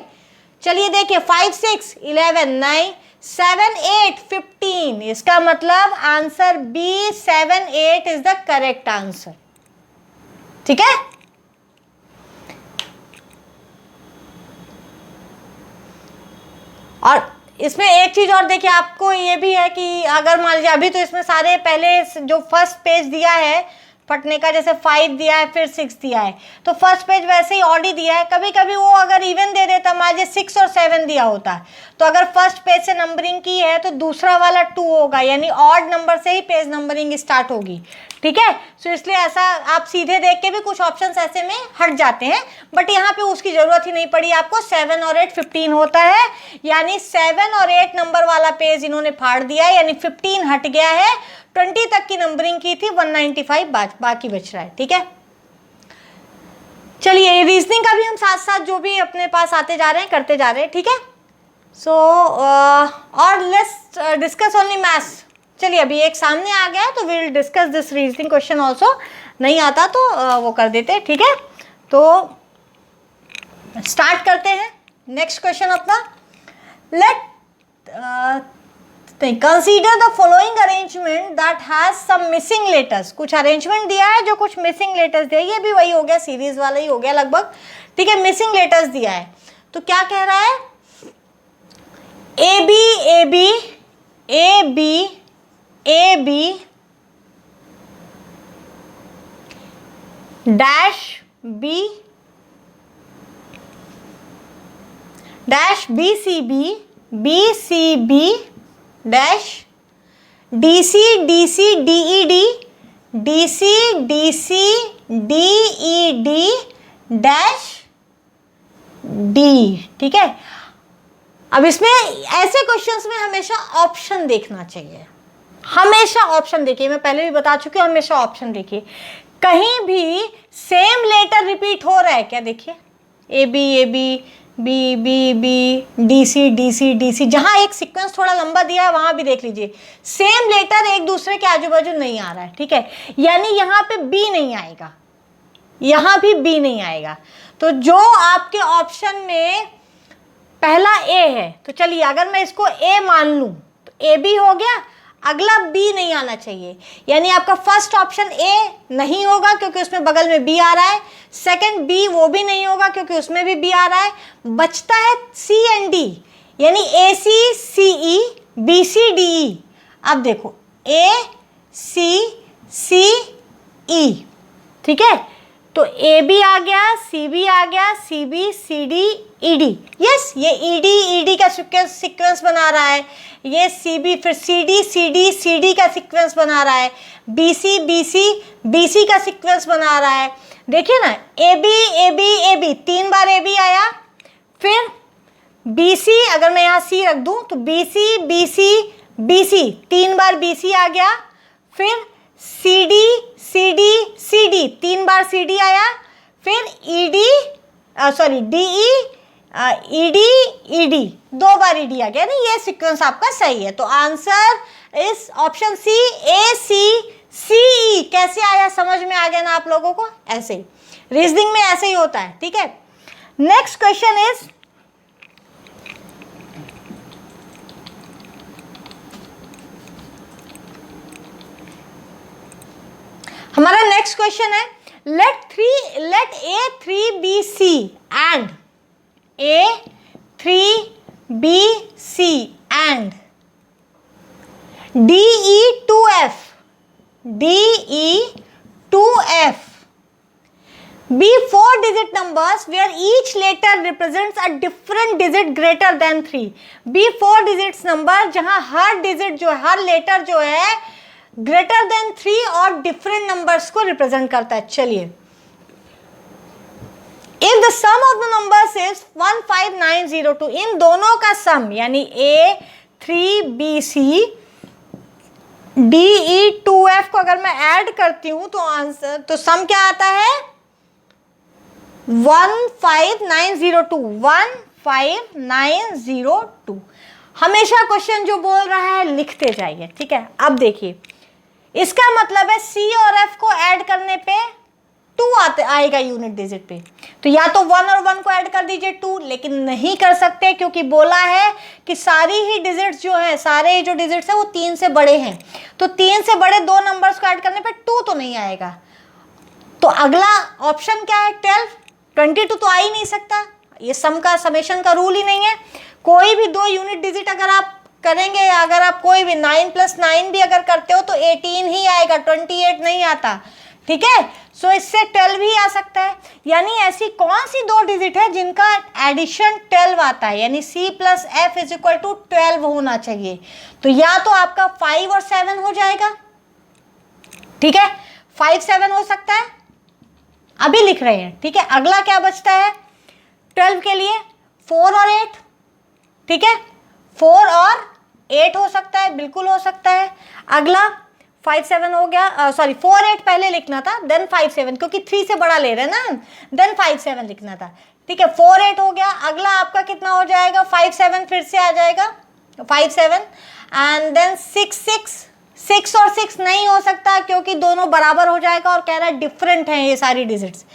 चलिए देखिए, 5 6 11 9 7 8 15, इसका मतलब answer B 7 8 is the correct answer. ठीक है, और इसमें एक चीज और देखिए, आपको ये भी है कि अगर मान लीजिए अभी तो इसमें सारे पहले जो फर्स्ट पेज दिया है फटने का, जैसे 5 दिया है फिर 6 दिया है, तो फर्स्ट पेज वैसे ही ऑड ही दिया है। कभी कभी वो अगर इवन दे देता, मान लीजिए 6 और 7 दिया होता, तो अगर फर्स्ट पेज से नंबरिंग की है तो दूसरा वाला 2 होगा, यानी ऑड नंबर से ही पेज नंबरिंग स्टार्ट होगी। ठीक है, सो इसलिए ऐसा आप सीधे देख के भी कुछ ऑप्शंस ऐसे में हट जाते हैं, बट यहाँ पे उसकी जरूरत ही नहीं पड़ी आपको। 7 और 8 15 होता है, यानी 7 और 8 नंबर वाला पेज इन्होंने फाड़ दिया है, यानी 15 हट गया है। 20 तक की नंबरिंग की थी, 195 बाकी बच रहा है। ठीक है, चलिए रीजनिंग का भी हम साथ साथ जो भी अपने पास आते जा रहे हैं करते जा रहे हैं। ठीक है, सो और लेट्स डिस्कस ओनली मैथ्स। चलिए अभी एक सामने आ गया तो will discuss this reasoning question also, नहीं आता तो वो कर देते हैं। ठीक है, तो स्टार्ट करते हैं नेक्स्ट क्वेश्चन अपना। Let consider the following arrangement that has some missing letters. कुछ अरेंजमेंट दिया है जो कुछ मिसिंग लेटर्स दिया है, ये भी वही हो गया, सीरीज वाला ही हो गया लगभग। ठीक है, मिसिंग लेटर्स दिया है, तो क्या कह रहा है, A B A B A B A B dash B dash B C B dash D C D C D E D D C D C D E D dash D. ठीक है, अब इसमें ऐसे क्वेश्चंस में हमेशा ऑप्शन देखना चाहिए, हमेशा ऑप्शन देखिए, मैं पहले भी बता चुकी हूँ, हमेशा ऑप्शन देखिए। कहीं भी सेम लेटर रिपीट हो रहा है क्या, देखिए A B B B B D C D C D C, जहाँ एक सीक्वेंस थोड़ा लंबा दिया है वहां भी देख लीजिए सेम लेटर एक दूसरे के आजू बाजू नहीं आ रहा है। ठीक है, यानी यहाँ पे बी नहीं आएगा, यहाँ भी बी नहीं आएगा। तो जो आपके ऑप्शन में पहला ए है, तो चलिए अगर मैं इसको ए मान लूं तो ए बी हो गया, अगला बी नहीं आना चाहिए, यानी आपका फर्स्ट ऑप्शन ए नहीं होगा क्योंकि उसमें बगल में बी आ रहा है, सेकंड बी वो भी नहीं होगा क्योंकि उसमें भी बी आ रहा है, बचता है सी एंड डी, यानी ए सी सी ई बी सी डी ई। अब देखो ए सी सी ई, ठीक है, तो ए बी आ गया, सी बी आ गया, C B C D E D, yes ये ई डी का सीक्वेंस बना रहा है, ये सी बी फिर सी डी का सीक्वेंस बना रहा है, बी सी का सीक्वेंस बना रहा है। देखिए ना, A B 3 bar A B आया, फिर बी सी, अगर मैं यहाँ सी रख दूँ तो बी सी 3 बार बी सी आ गया, फिर सी डी 3 बार सी डी आया, फिर ई डी 2 बार ई डी आ गया। नहीं, ये सीक्वेंस आपका सही है, तो आंसर इस ऑप्शन सी ए सी सी ई। कैसे आया, समझ में आ गया ना आप लोगों को, ऐसे ही रीजनिंग में ऐसे ही होता है। ठीक है, नेक्स्ट क्वेश्चन इज, हमारा नेक्स्ट क्वेश्चन है, let A 3 B C and A 3 B C and D E 2 F be 4 digit numbers where each letter represents a different digit greater than 3। be 4 digits number जहां हर digit जो है, हर letter जो है greater than 3 और different numbers को represent करता है। चलिए if the sum of the numbers is 15902, इन दोनों का सम यानी A3BC DE2F को अगर मैं ऐड करती हूं तो आंसर, तो सम क्या आता है 15902, 15902। हमेशा क्वेश्चन जो बोल रहा है लिखते जाइए, ठीक है। अब देखिए इसका मतलब है C और F को ऐड करने पे 2 आएगा यूनिट डिजिट पे, तो या तो 1 और 1 को ऐड कर दीजिए 2, लेकिन नहीं कर सकते क्योंकि बोला है कि सारी ही डिजिट्स जो है, सारे जो डिजिट्स है वो 3 से बड़े हैं, तो 3 से बड़े 2 नंबर्स को ऐड करने पे 2 तो नहीं आएगा। तो अगला ऑप्शन क्या है 12, 22 तो आ ही नहीं सकता, ये सम का समेशन का रूल ही नहीं है। कोई भी 2 यूनिट डिजिट अगर आप करेंगे, अगर आप कोई भी 9 + 9 भी अगर करते हो तो 18 ही आएगा, 28 नहीं आता, ठीक है। सो इससे 12 ही आ सकता है, यानी ऐसी कौन सी 2 डिजिट है जिनका एडिशन 12 आता है, यानी C + F = 12 होना चाहिए। तो या तो आपका 5 और 7 हो जाएगा, ठीक है, 5 7 हो सकता है, अभी लिख रहे हैं, ठीक है। अगला क्या बचता है 12 के लिए 4 और 8, ठीक है, 4 और 8 हो सकता है, बिल्कुल हो सकता है। अगला 5 7 हो गया, सॉरी 4 8 पहले लिखना था, देन 5 7, क्योंकि 3 से बड़ा ले रहे हैं ना, देन 5 7 लिखना था, ठीक है। 4 8 हो गया, अगला आपका कितना हो जाएगा 5 7 फिर से आ जाएगा 5 7, एंड देन 6 6 और 6 नहीं हो सकता क्योंकि दोनों बराबर हो जाएगा और कह रहा है डिफरेंट हैं ये सारी डिजिट्स।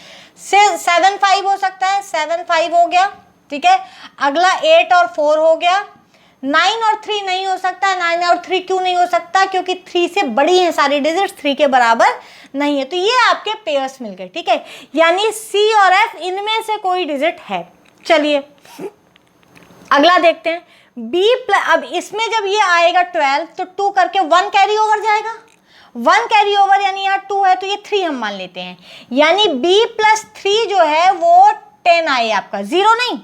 7 5 हो सकता है, 7 5 हो गया, ठीक है। अगला 8 और 4 हो गया। 9 और 3 नहीं हो सकता, 9 और 3 क्यों नहीं हो सकता, क्योंकि 3 से बड़ी हैं सारी डिजिट्स, 3 के बराबर नहीं है। तो ये आपके पेयर्स मिल गए, ठीक है, यानी C और F इनमें से कोई डिजिट है। चलिए अगला देखते हैं B अब इसमें जब ये आएगा 12 तो 2 करके 1 कैरी ओवर जाएगा, 1 कैरी ओवर यानी यहाँ 2 है तो ये 3 हम मान लेते हैं, यानी B + 3 जो है वो 10 आए आपका, 0 नहीं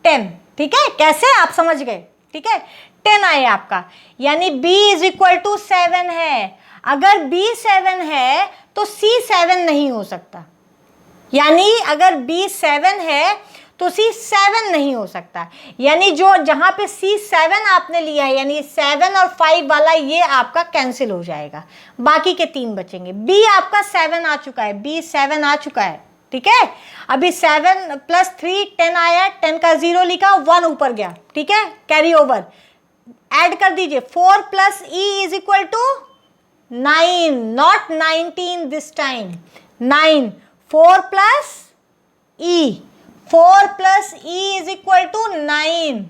10, ठीक है। कैसे आप समझ गए, ठीक है, 10 आए आपका, यानी B = 7 है। अगर B 7 है तो C 7 नहीं हो सकता, यानी अगर B 7 है तो C 7 नहीं हो सकता, यानी जो जहां पे C 7 आपने लिया है, यानी 7 और 5 वाला ये आपका कैंसिल हो जाएगा, बाकी के 3 बचेंगे। B आपका 7 आ चुका है, B 7 आ चुका है, ठीक है। अभी 7 + 3 10 आया, 10 का 0 लिखा, 1 ऊपर गया, ठीक है, कैरी ओवर ऐड कर दीजिए। 4 + E = 9, not 19 this time, 9, 4 + E, 4 + E = 9,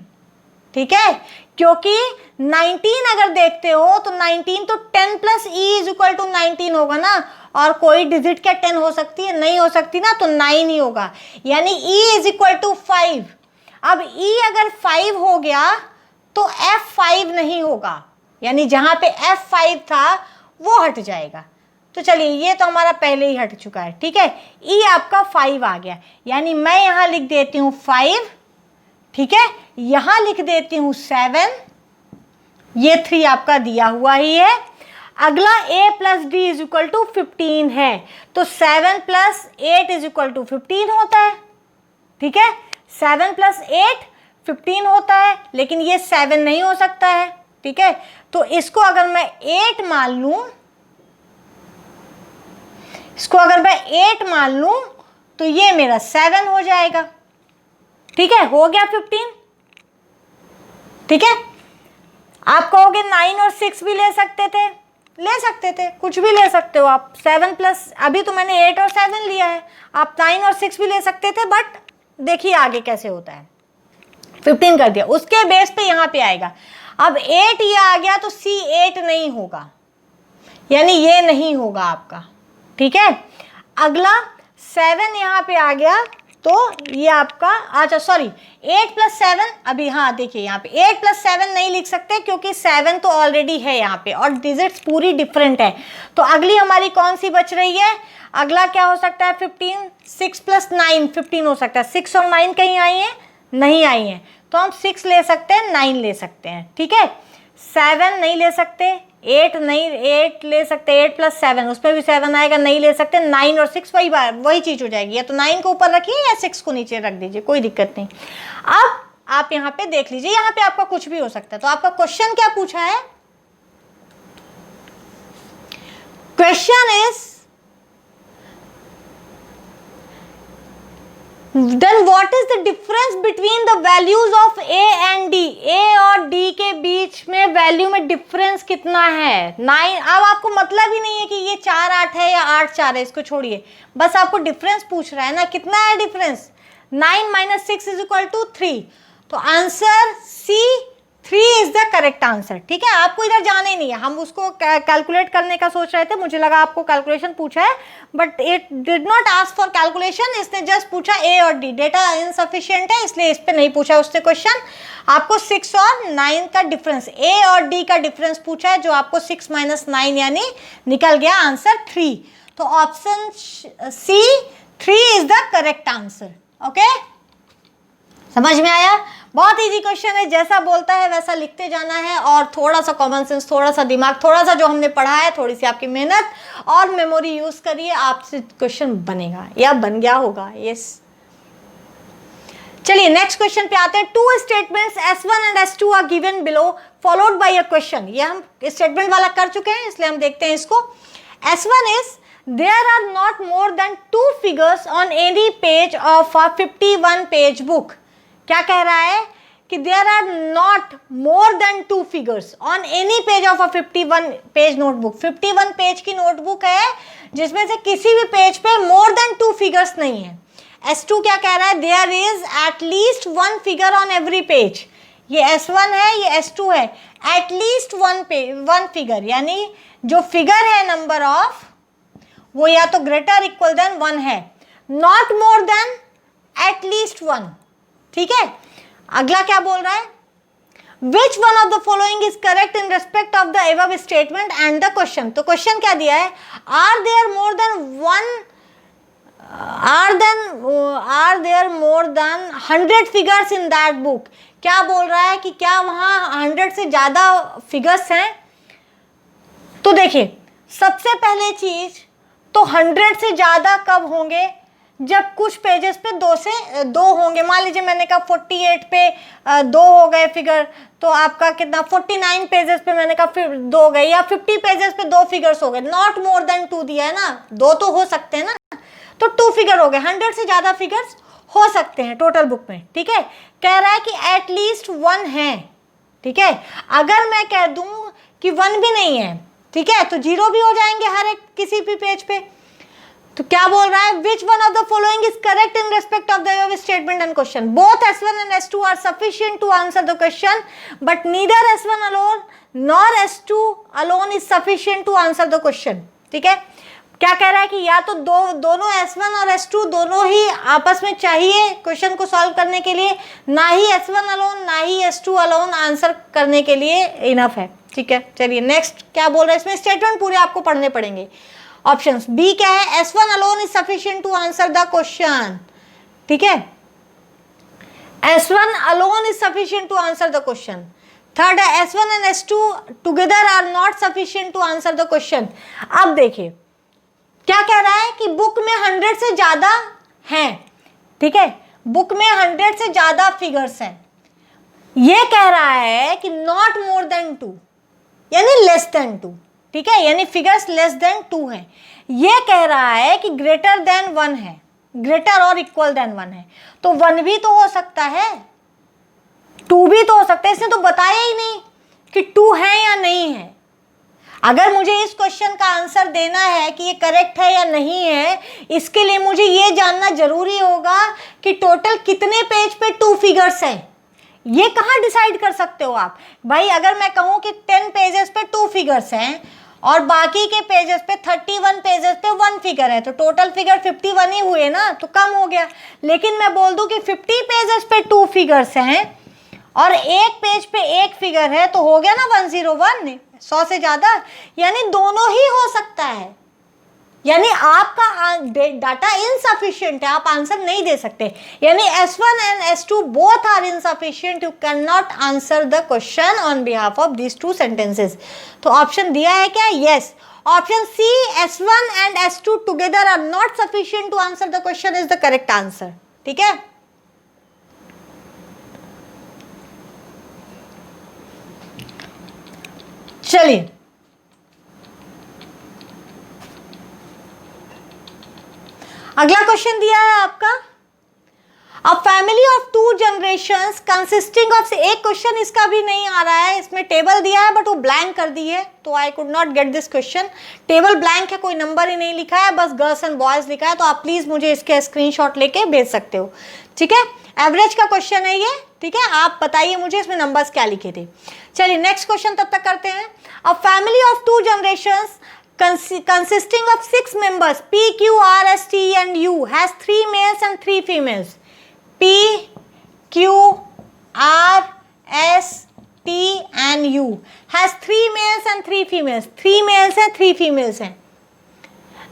ठीक है, क्योंकि 19 अगर देखते हो तो 19 तो 10 + E = 19 होगा ना, और कोई डिजिट क्या 10 हो सकती है, नहीं हो सकती ना, तो 9 ही होगा, यानी E = 5। अब E अगर 5 हो गया तो F5 नहीं होगा, यानी जहां पे F5 था वो हट जाएगा। तो चलिए ये तो हमारा पहले ही हट चुका है, ठीक है। E आपका 5 आ गया, यानी मैं यहां लिख देती हूं 5, ठीक है, यहां लिख देती हूं 7, ये 3 आपका दिया हुआ ही है। अगला A + D = 15 है, तो 7 + 8 = 15 होता है, ठीक है, 7 + 8 15 होता है, लेकिन ये 7 नहीं हो सकता है, ठीक है। तो इसको अगर मैं 8 मान लूं, इसको अगर मैं 8 मान लूं तो ये मेरा 7 हो जाएगा, ठीक है, हो गया 15, ठीक है। आप कहोगे 9 और 6 भी ले सकते थे, कुछ भी ले सकते हो आप, 7 + अभी तो मैंने 8 और 7 लिया है, आप 9 और 6 भी ले सकते थे, बट देखिए आगे कैसे होता है। 15 कर दिया, उसके बेस पे यहाँ पे आएगा। अब 8 ये आ गया तो C 8 नहीं होगा, यानी ये नहीं होगा आपका, ठीक है। अगला 7 यहाँ पे आ गया तो ये आपका, अच्छा सॉरी 8 + 7, अभी हाँ देखिए यहाँ पे 8 + 7 नहीं लिख सकते क्योंकि 7 तो ऑलरेडी है यहाँ पे और डिजिट्स पूरी डिफरेंट है। तो अगली हमारी कौन सी बच रही है, अगला क्या हो सकता है 15, 6 + 9 15 हो सकता है। 6 और 9 कहीं आई हैं, नहीं आई हैं, तो हम 6 ले सकते हैं, 9 ले सकते हैं, ठीक है। 7 नहीं ले सकते, 8 नहीं, 8 ले सकते, 8 + 7 उसमें भी 7 आएगा, नहीं ले सकते। 9 और 6 वही चीज़ हो जाएगी, या तो 9 को ऊपर रखिए या 6 को नीचे रख दीजिए, कोई दिक्कत नहीं। अब आप यहाँ पे देख लीजिए, यहाँ पे आपका कुछ भी हो सकता है। तो आपका क्वेश्चन क्या पूछा है? Question is then what is the difference between the values of A and D? A और D के बीच में वैल्यू में डिफरेंस कितना है? 9। अब आपको मतलब ही नहीं है कि ये 4 8 है या 8 4 है, इसको छोड़िए, बस आपको डिफरेंस पूछ रहा है ना, कितना है डिफरेंस? 9 - 6 = 3। तो answer C 3 is the correct answer. ठीक है, आपको इधर जाना ही नहीं है, हम उसको कैलकुलेट करने का सोच रहे थे, मुझे लगा आपको कैलकुलेशन पूछा है, but it did not ask for calculation, इसने जस्ट पूछा A और D। डेटा इनसफिशिएंट है इसलिए इस पे नहीं पूछा उसने क्वेश्चन। आपको 6 और 9 का डिफरेंस, A और D का डिफरेंस पूछा है, जो आपको 6 - 9 यानी निकल गया आंसर 3। तो option C 3 is the correct answer. Okay, समझ में आया? बहुत इजी क्वेश्चन है, जैसा बोलता है वैसा लिखते जाना है, और थोड़ा सा कॉमन सेंस, थोड़ा सा दिमाग, थोड़ा सा जो हमने पढ़ा है, थोड़ी सी आपकी मेहनत और मेमोरी यूज करिए, आपसे क्वेश्चन बनेगा या बन गया होगा। यस, चलिए नेक्स्ट क्वेश्चन पे आते हैं। 2 statements S1 and S2 are given below followed by a question. ये हम स्टेटमेंट वाला कर चुके हैं, इसलिए हम देखते हैं इसको। S1 is there are not more than 2 figures on any page of a 51 page book। क्या कह रहा है कि there are not more than 2 figures on any page of a 51 page notebook। 51 page की नोटबुक है जिसमें से किसी भी पेज पे more than 2 figures नहीं है। S2 क्या कह रहा है? there is at least 1 figure on every page। ये S1 है, ये S2 है। at least 1 figure यानी जो फिगर है नंबर ऑफ, वो या तो ग्रेटर इक्वल देन 1 है, not more than at least 1। ठीक है, अगला क्या बोल रहा है? Which one of the following is correct in respect of the above statement and the question. तो क्वेश्चन क्या दिया है? Are there more than 100 figures in that book. क्या बोल रहा है कि क्या वहां 100 से ज्यादा फिगर्स हैं? तो देखिए, सबसे पहले चीज तो 100 से ज्यादा कब होंगे? जब कुछ पेजेस पे 2 से 2 होंगे। मान लीजिए मैंने कहा 48 पे 2 हो गए फिगर, तो आपका कितना? 49 पेजेस पे मैंने कहा फिर 2 हो गए, या 50 पेजेस पे 2 फिगर्स हो गए। नॉट मोर देन 2 दिया है ना, 2 तो हो सकते हैं ना, तो 2 फिगर हो गए। 100 से ज्यादा फिगर्स हो सकते हैं टोटल बुक में। ठीक है, कह रहा है कि एट लीस्ट 1 है। ठीक है, अगर मैं कह दूं कि 1 भी नहीं है, ठीक है, तो 0 भी हो जाएंगे हर एक किसी भी पेज पे। तो क्या बोल रहा है? Which one of the following is correct in respect of the statement and question. Both S1 and S2 are sufficient to answer the question, but neither S1 alone nor S2 alone is sufficient to answer the question. ठीक है, क्या कह रहा है कि या तो दोनों S1 और S2 दोनों ही आपस में चाहिए क्वेश्चन को सॉल्व करने के लिए, ना ही S1 अलोन ना ही S2 अलोन आंसर करने के लिए इनफ है। ठीक है, चलिए नेक्स्ट क्या बोल रहा है? इसमें स्टेटमेंट पूरे आपको पढ़ने पड़ेंगे। ऑप्शंस बी क्या है? S1 alone is sufficient to answer the question. ठीक है, S1 alone is sufficient to answer the question. Third है S1 and S2 together are not sufficient to answer the question. अब देखिए क्या कह रहा है कि बुक में 100 से ज्यादा हैं। ठीक है, बुक में 100 से ज्यादा फिगर्स हैं। ये कह रहा है कि नॉट मोर देन 2 यानी लेस देन 2। ठीक है, यानी फिगर्स लेस देन 2 है। ये कह रहा है कि ग्रेटर देन 1 है, ग्रेटर और इक्वल देन 1 है। तो 1 भी तो हो सकता है, 2 भी तो हो सकता है। इसने तो बताया ही नहीं कि 2 है या नहीं है। अगर मुझे इस क्वेश्चन का आंसर देना है कि ये करेक्ट है या नहीं है, इसके लिए मुझे ये जानना जरूरी होगा कि टोटल कितने पेज पे 2 फिगर्स हैं। ये कहाँ डिसाइड कर सकते हो आप? भाई अगर मैं कहूँ कि 10 पेजेस पे 2 फिगर्स हैं और बाकी के पेजेस पे 31 पेजेस पे 1 फिगर है, तो टोटल फिगर 51 ही हुए ना, तो कम हो गया। लेकिन मैं बोल दूं कि 50 पेजेस पे 2 फिगर्स हैं और एक पेज पे 1 फिगर है, तो हो गया ना 101, 100 से ज्यादा, यानी दोनों ही हो सकता है। यानी आपका डाटा इनसफिशिएंट है, आप आंसर नहीं दे सकते, यानी S1 and S2 both are insufficient, you can not answer the question on behalf of these two sentences. तो ऑप्शन दिया है क्या? Yes. Option C, S1 and S2 together are not sufficient to answer the question is the correct answer. ठीक है, चलिए अगला क्वेश्चन दिया है आपका, a family of 2 generations consisting of, एक क्वेश्चन इसका भी नहीं आ रहा है, इसमें टेबल दिया है बट वो ब्लैंक कर दी है, तो I could not get this question. Table blank है, कोई नंबर ही नहीं लिखा है, बस गर्ल्स एंड बॉयज लिखा है, तो आप प्लीज मुझे इसके स्क्रीनशॉट लेके भेज सकते हो। ठीक है, एवरेज का क्वेश्चन है ये। ठीक है, आप बताइए मुझे इसमें नंबर्स क्या लिखे थे। चलिए नेक्स्ट क्वेश्चन तब तक करते हैं। अ family of 2 generations consisting of 6 members P, Q, R, S, T and U has 3 males and 3 females. P, Q, R, S, T and U has 3 males and 3 females. 3 males हैं, 3 females हैं.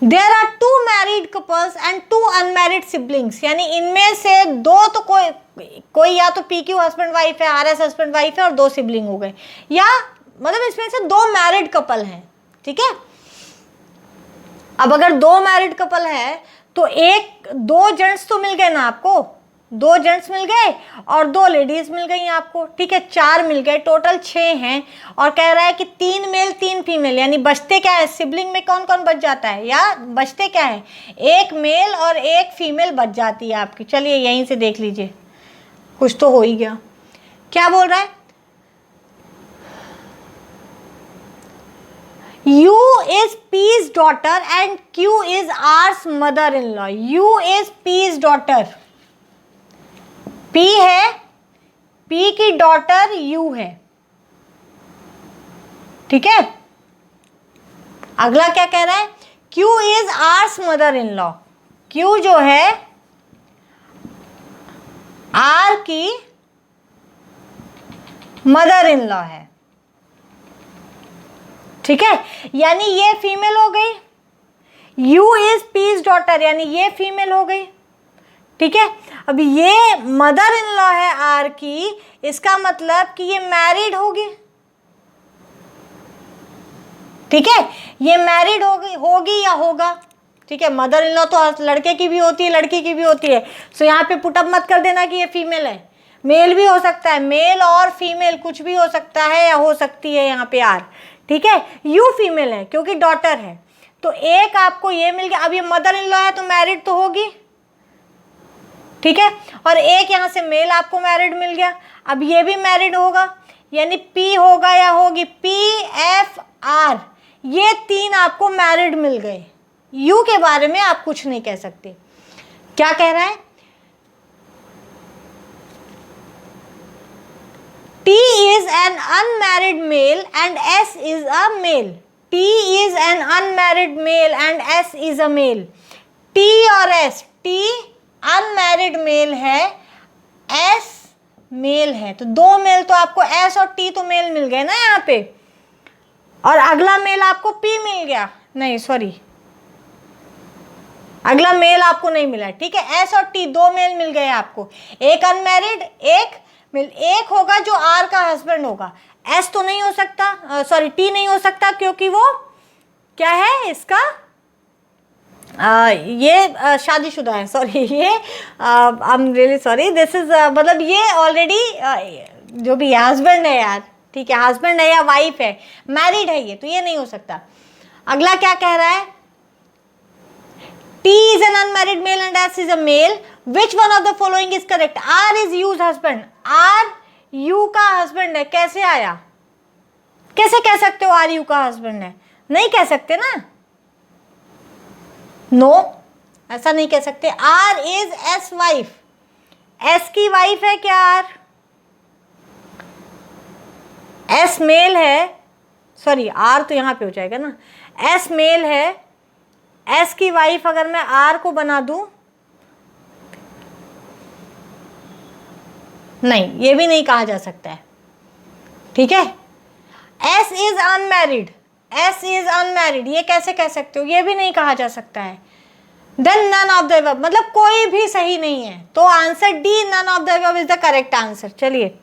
There are 2 married couples and 2 unmarried siblings. यानी इनमें से दो तो कोई या तो P, Q हस्बैंड वाइफ है, R, S हस्बैंड वाइफ है और 2 सिबलिंग हो गए, या मतलब इसमें से 2 मैरिड कपल हैं। ठीक है, अब अगर 2 मैरिड कपल है तो 2 जेंट्स तो मिल गए ना आपको, 2 जेंट्स मिल गए और 2 लेडीज मिल गई आपको। ठीक है, 4 मिल गए, टोटल 6 हैं, और कह रहा है कि 3 मेल 3 फीमेल, यानी बचते क्या है, सिबलिंग में कौन कौन बच जाता है, या बचते क्या है, 1 मेल और 1 फीमेल बच जाती है आपकी। चलिए यहीं से देख लीजिए, कुछ तो हो ही गया। क्या बोल रहा है, U is P's daughter and Q is R's mother-in-law. U is P's daughter. P है, P की डॉटर U है। ठीक है, अगला क्या कह रहा है, Q is R's mother-in-law. Q जो है R की मदर-इन-लॉ है। ठीक है, यानी ये फीमेल हो गई, U इज पीज डॉटर, यानी ये फीमेल हो गई। ठीक है, अब ये मदर इन लॉ है आर की, इसका मतलब कि ये मैरिड होगी। ठीक है, ये मैरिड होगी या होगा। ठीक है, मदर इन लॉ तो लड़के की भी होती है, लड़की की भी होती है, सो यहाँ पे पुटअप मत कर देना कि ये फीमेल है, मेल भी हो सकता है, मेल और फीमेल कुछ भी हो सकता है, या हो सकती है यहाँ पे आर। ठीक है, यू फीमेल है क्योंकि डॉटर है, तो एक आपको ये मिल गया। अब ये मदर इन लॉ है तो मैरिड तो होगी। ठीक है, और एक यहाँ से मेल आपको मैरिड मिल गया, अब ये भी मैरिड होगा, यानी पी होगा या होगी, पी एफ आर, ये 3 आपको मैरिड मिल गए। यू के बारे में आप कुछ नहीं कह सकते। क्या कह रहा है, T is an unmarried male and S is a male. T is an unmarried male and S is a male. T और S, T unmarried male है, S मेल है, तो 2 मेल तो आपको S और T तो मेल मिल गए ना यहाँ पे, और अगला मेल आपको P मिल गया, नहीं सॉरी, अगला मेल आपको नहीं मिला। ठीक है, S और T 2 मेल मिल गए आपको, एक अनमैरिड एक मेल, एक होगा जो R का हस्बैंड होगा, S तो नहीं हो सकता, सॉरी T नहीं हो सकता क्योंकि वो क्या है इसका, ये शादीशुदा है, सॉरी ये I am really sorry, this is मतलब ये ऑलरेडी जो भी हस्बैंड है यार, ठीक है, हस्बैंड है या वाइफ है, मैरिड है ये, तो ये नहीं हो सकता। अगला क्या कह रहा है, T is an unmarried male and S is a male. Which one of the following is correct? R is U's husband. R U का husband है, कैसे आया, कैसे कह सकते हो R U का husband है, नहीं कह सकते ना, नो ऐसा नहीं कह सकते। R is S wife, S की वाइफ है क्या R, S मेल है, सॉरी R तो यहाँ पे हो जाएगा ना, S मेल है, S की वाइफ अगर मैं R को बना दूं, नहीं ये भी नहीं कहा जा सकता है। ठीक है, S is unmarried, S is unmarried, ये कैसे कह सकते हो? ये भी नहीं कहा जा सकता है। Then none of the above, मतलब कोई भी सही नहीं है, तो answer D none of the above is the correct answer. चलिए,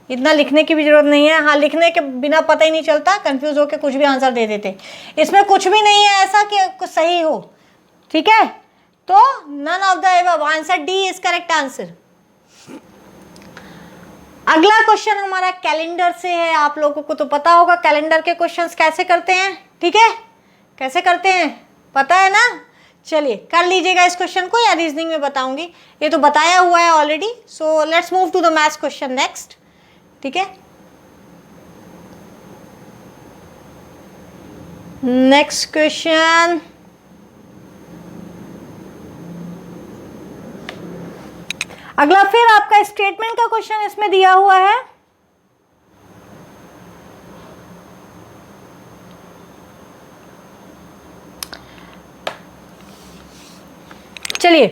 इतना लिखने की भी जरूरत नहीं है। हाँ, लिखने के बिना पता ही नहीं चलता, कंफ्यूज होकर कुछ भी आंसर दे देते। इसमें कुछ भी नहीं है ऐसा कि कुछ सही हो, ठीक है? तो none of the above, answer D is correct answer. अगला क्वेश्चन हमारा कैलेंडर से है। आप लोगों को तो पता होगा कैलेंडर के क्वेश्चंस कैसे करते हैं, ठीक है? कैसे करते हैं पता है ना? चलिए कर लीजिएगा इस क्वेश्चन को, या रीजनिंग में बताऊंगी, ये तो बताया हुआ है already. So let's move to the maths question next, ठीक है? नेक्स्ट क्वेश्चन, अगला फिर आपका स्टेटमेंट का क्वेश्चन इसमें दिया हुआ है। चलिए,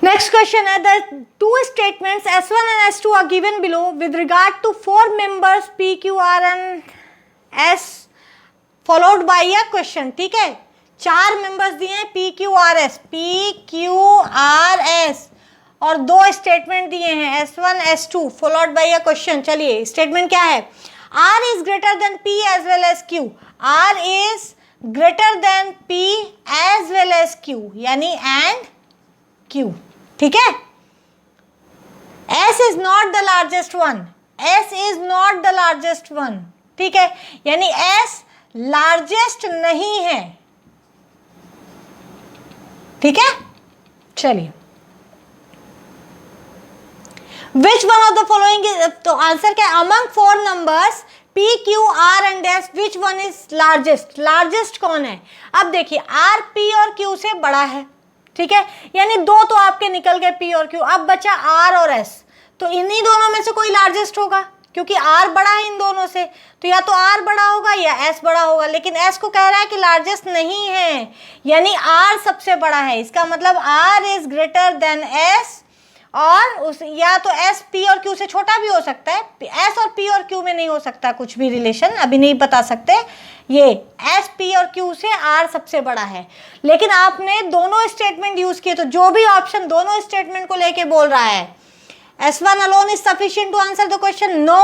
नेक्स्ट क्वेश्चन है, the two statements S1 and S2 are given below with regard to 4 members P, Q, R and S followed by a question, ठीक है? 4 मेंबर्स दिए हैं P, Q, R, S, P, Q, R, S, और 2 स्टेटमेंट दिए हैं S1, S2 followed by a question. चलिए, स्टेटमेंट क्या है? R is greater than P as well as Q, R is greater than P as well as Q, यानी एंड Q, ठीक है? S is not the largest one, S is not the largest one, ठीक है? यानी S लार्जेस्ट नहीं है, ठीक है? चलिए, विच वन ऑफ द फॉलोइंग, तो आंसर क्या है? Among 4 numbers P, Q, R and S, which one is largest? Largest कौन है? अब देखिए, R P और Q से बड़ा है, ठीक है? यानी 2 तो आपके निकल गए P और Q, अब बचा R और S, तो इन्हीं दोनों में से कोई लार्जेस्ट होगा, क्योंकि R बड़ा है इन दोनों से, तो या तो R बड़ा होगा या S बड़ा होगा, लेकिन S को कह रहा है कि लार्जेस्ट नहीं है, यानी R सबसे बड़ा है। इसका मतलब R is greater then S, और उस या तो S P और Q से छोटा भी हो सकता है, S और P और Q में नहीं हो सकता कुछ भी रिलेशन, अभी नहीं बता सकते। ये S P और Q से R सबसे बड़ा है, लेकिन आपने दोनों स्टेटमेंट यूज किए, तो जो भी ऑप्शन दोनों स्टेटमेंट को लेके बोल रहा है, S1 alone is sufficient to answer the question? No.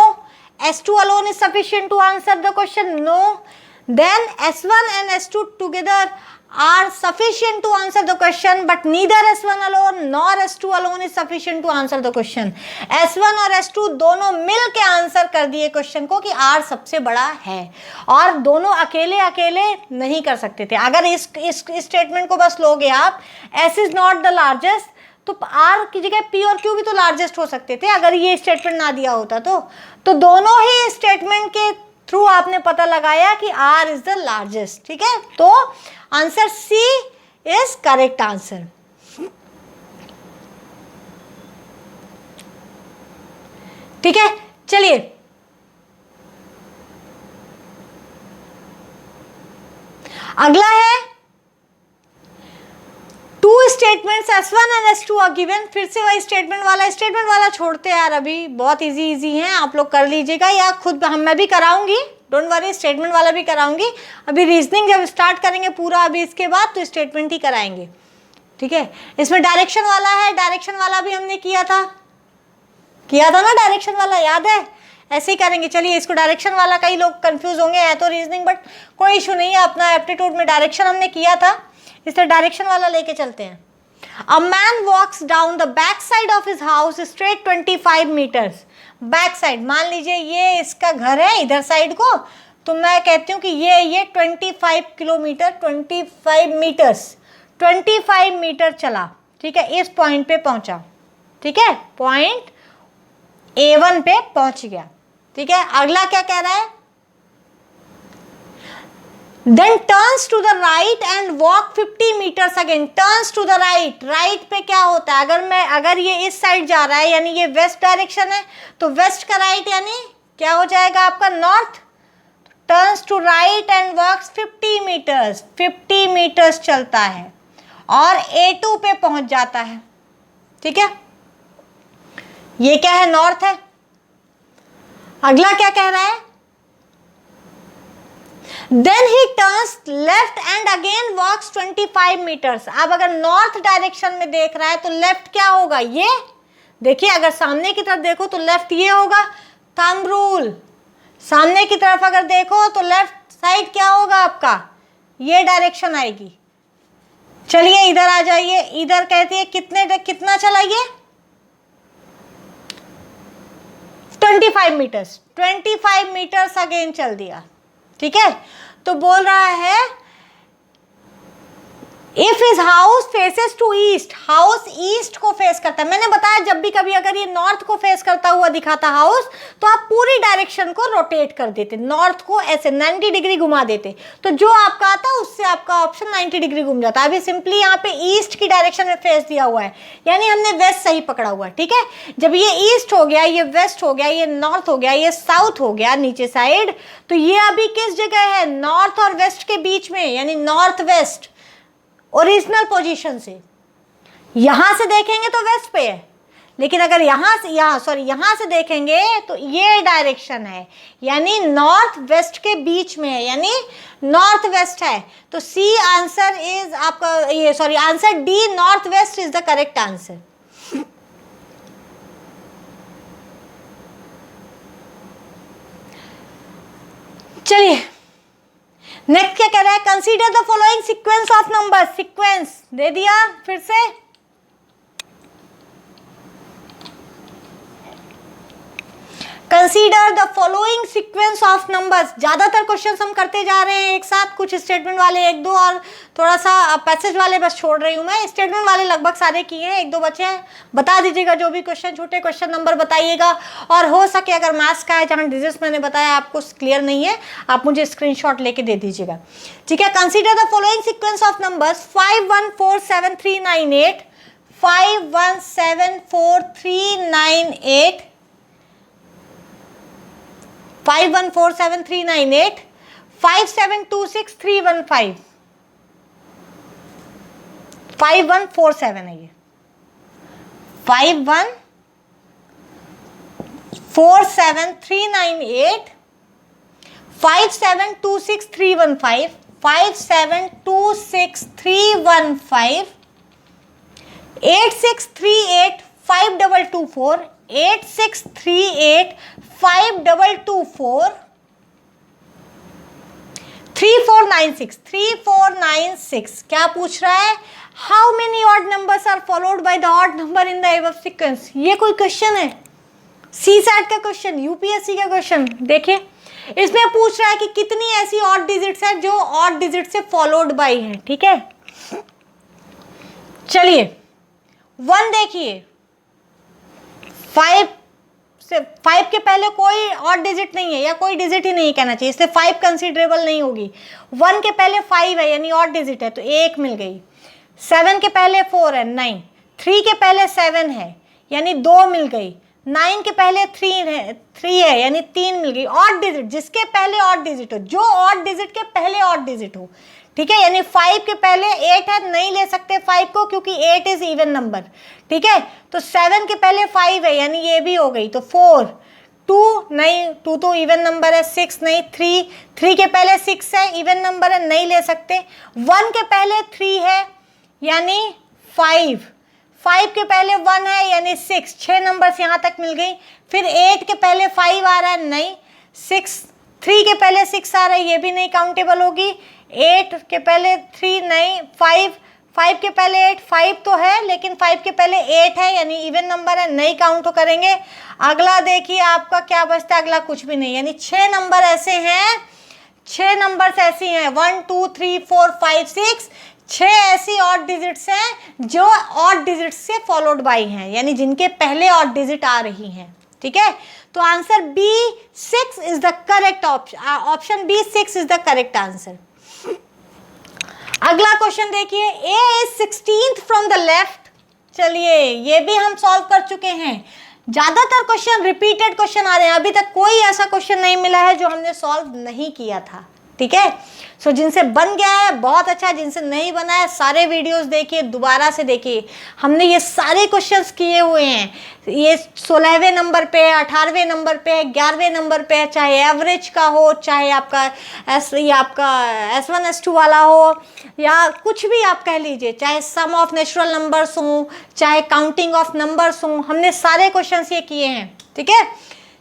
S2 alone is sufficient to answer the question? No. Then S1 and S2 together are sufficient to answer the question, but neither S1 alone nor S2 alone is sufficient to answer the question. S1 और S2 दोनों मिल के आंसर कर दिए क्वेश्चन को कि R सबसे बड़ा है, और दोनों अकेले अकेले नहीं कर सकते थे। अगर इस स्टेटमेंट को बस लोगे आप, S is not the largest, तो R की जगह P और Q भी तो लार्जेस्ट हो सकते थे अगर ये स्टेटमेंट ना दिया होता तो दोनों ही स्टेटमेंट के थ्रू आपने पता लगाया कि R इज द लार्जेस्ट, ठीक है? तो answer C is correct answer. ठीक है, चलिए अगला है, two statements S1 and S2 are given. फिर से वही स्टेटमेंट वाला छोड़ते हैं यार, अभी बहुत इजी हैं, आप लोग कर लीजिएगा, या खुद मैं भी कराऊंगी, डोंट वरी, स्टेटमेंट वाला भी कराऊंगी। अभी रीजनिंग जब स्टार्ट करेंगे पूरा अभी इसके बाद, तो स्टेटमेंट ही कराएंगे, ठीक है? इसमें डायरेक्शन वाला है, डायरेक्शन वाला भी हमने किया था ना, डायरेक्शन वाला याद है? ऐसे ही करेंगे। चलिए, इसको डायरेक्शन वाला कई लोग कंफ्यूज होंगे, है तो रीजनिंग, बट कोई इशू नहीं है, अपना एप्टीट्यूड में डायरेक्शन हमने किया था, इसलिए डायरेक्शन वाला लेके चलते हैं। A man walks down the back side of his house straight 25 meters. Back side, मान लीजिए ये इसका घर है इधर साइड को, तो मैं कहती हूँ कि ये 25 किलोमीटर 25 मीटर चला, ठीक है? इस पॉइंट पे पहुंचा, ठीक है? पॉइंट A1 पे पहुंच गया, ठीक है? अगला क्या कह रहा है? Then turns to the right and walk 50 meters again. Turns to the right. Right पे क्या होता है? अगर ये इस साइड जा रहा है, यानी ये वेस्ट डायरेक्शन है, तो वेस्ट का राइट यानी क्या हो जाएगा आपका? North. Turns to right and walks 50 meters. 50 meters चलता है और A2 पे पहुंच जाता है, ठीक है? ये क्या है? नॉर्थ है। अगला क्या कह रहा है, then he turns left and again walks 25 meters. अब अगर नॉर्थ डायरेक्शन में देख रहा है तो लेफ्ट क्या होगा, ये देखिए, अगर सामने की तरफ देखो तो लेफ्ट ये होगा, थंब रूल। सामने की तरफ अगर देखो तो लेफ्ट साइड क्या होगा आपका, ये डायरेक्शन आएगी। चलिए इधर आ जाइए, इधर कहती है कितना चलाइए, 25 मीटर्स, 25 मीटर्स अगेन चल दिया, ठीक है। तो बोल रहा है if his house faces to east, house east को फेस करता है। मैंने बताया जब भी कभी अगर ये नॉर्थ को फेस करता हुआ दिखाता हाउस, तो आप पूरी डायरेक्शन को रोटेट कर देते, नॉर्थ को ऐसे 90 डिग्री घुमा देते, तो जो आपका आता उससे आपका ऑप्शन 90 डिग्री घूम जाता है। अभी सिंपली यहाँ पे ईस्ट की डायरेक्शन में फेस दिया हुआ है, यानी हमने वेस्ट सही पकड़ा हुआ है, ठीक है। जब ये ईस्ट हो गया, ये वेस्ट हो गया, ये नॉर्थ हो गया, ये साउथ हो गया नीचे साइड, तो ये अभी किस जगह है, नॉर्थ और वेस्ट के बीच में, यानी नॉर्थ वेस्ट ओरिजिनल पोजीशन से। यहां से देखेंगे तो वेस्ट पे है, लेकिन अगर यहां से देखेंगे तो ये डायरेक्शन है, यानी नॉर्थ वेस्ट के बीच में है, यानी नॉर्थ वेस्ट है। तो सी आंसर इज आपका answer D north west is the correct answer. चलिए नेक्स्ट क्या कह रहा है, consider the following sequence of number. Sequence दे दिया फिर से, consider the following sequence of numbers. ज्यादातर क्वेश्चन हम करते जा रहे हैं एक साथ, कुछ स्टेटमेंट वाले एक दो और थोड़ा सा पैसेज वाले बस छोड़ रही हूं मैं। स्टेटमेंट वाले लगभग सारे किए हैं, एक दो बचे हैं। बता दीजिएगा जो भी क्वेश्चन छूटे, क्वेश्चन नंबर बताइएगा, और हो सके अगर मैथ्स का है जहां डिजिट्स मैंने बताया आपको क्लियर नहीं है, आप मुझे स्क्रीनशॉट लेके दे दीजिएगा, ठीक है। Consider the following sequence of numbers 514738, 51474398, 514738, 5726315, 5147 है ये, 514738, 5726315, 5726315, 8638 5224, 8638 5224, 3496, 3496। क्या पूछ रहा है, how many odd numbers are followed by the odd number in the above sequence. ये कोई क्वेश्चन है, सीसैट का क्वेश्चन, यूपीएससी का क्वेश्चन। देखिए इसमें पूछ रहा है कि कितनी ऐसी ऑड डिजिट्स हैं जो ऑड डिजिट से फॉलोड बाय हैं, ठीक है। चलिए 1 देखिए, 5 के पहले कोई ऑड डिजिट नहीं है, या कोई डिजिट ही नहीं कहना चाहिए, इसलिए 5 कंसीडरेबल नहीं होगी। 1 के पहले 5 है यानी ऑड डिजिट है, तो 1 मिल गई। 7 के पहले 4 है, 9। 3 के पहले 7 है यानी 2 मिल गई। 9 के पहले 3 है यानी 3 मिल गई। ऑड डिजिट जिसके पहले ऑड डिजिट हो, जो ऑड डिजिट के पहले ऑड डिजिट हो, ठीक है। यानी 5 के पहले 8 है, नहीं ले सकते 5 को क्योंकि 8 इज इवन नंबर, ठीक है। तो 7 के पहले 5 है यानी ये भी हो गई, तो 4। 2 नहीं, 2 तो इवन नंबर है। 6 नहीं, 3 के पहले 6 है, इवन नंबर है, नहीं ले सकते। 1 के पहले 3 है यानी 5 के पहले 1 है यानी 6 नंबर्स यहाँ तक मिल गई। फिर 8 के पहले 5 आ रहा है, नहीं। 3 के पहले 6 आ रहा है, ये भी नहीं काउंटेबल होगी। 8 के पहले 3 नहीं। 5 के पहले 8, 5 तो है लेकिन 5 के पहले 8 है यानी इवन नंबर है, नहीं काउंट तो करेंगे। अगला देखिए आपका क्या बचता है, अगला कुछ भी नहीं, यानी 6 नंबर ऐसे हैं, 6 नंबर्स ऐसी हैं, 1 2 3 4 5 6, 6 ऐसी ऑड डिजिट्स हैं जो ऑड डिजिट से फॉलोड बाई हैं, यानी जिनके पहले ऑड डिजिट आ रही हैं, ठीक है। तो answer B 6 is the correct option, option B 6 is the correct answer. अगला क्वेश्चन देखिए, A is 16th from the left. चलिए ये भी हम सॉल्व कर चुके हैं। ज्यादातर क्वेश्चन रिपीटेड क्वेश्चन आ रहे हैं, अभी तक कोई ऐसा क्वेश्चन नहीं मिला है जो हमने सॉल्व नहीं किया था, ठीक है। सो जिनसे बन गया है बहुत अच्छा, जिनसे नहीं बना है सारे वीडियोस देखिए, दोबारा से देखिए। हमने ये सारे क्वेश्चंस किए हुए हैं, ये 16वें नंबर पे है, 18वें नंबर पे है, 11वें नंबर पे है, चाहे एवरेज का हो, चाहे आपका S1 S2 वाला हो, या कुछ भी आप कह लीजिए, चाहे सम ऑफ नेचुरल नंबर्स हो, चाहे काउंटिंग ऑफ नंबर्स हो, हमने सारे क्वेश्चंस ये किए हैं, ठीक है।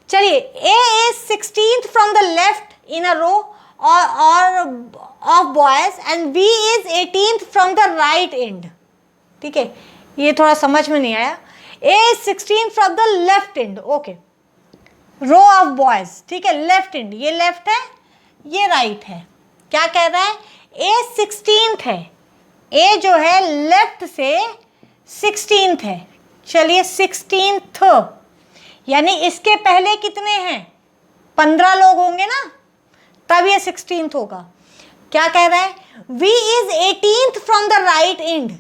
चलिए, A is 16th from the left in a row or of boys and V is 18th from the right end, ठीक है। ये थोड़ा समझ में नहीं आया। A is 16th from the left end, okay, row of boys, ठीक है, लेफ्ट एंड, ये लेफ्ट है, ये राइट है। क्या कह रहा है? A 16th है, A जो है लेफ्ट से 16th है। चलिए 16th, यानी इसके पहले कितने हैं? 15 लोग होंगे ना, तब ये 16th होगा। क्या कह रहा है? V is 18th from the right end,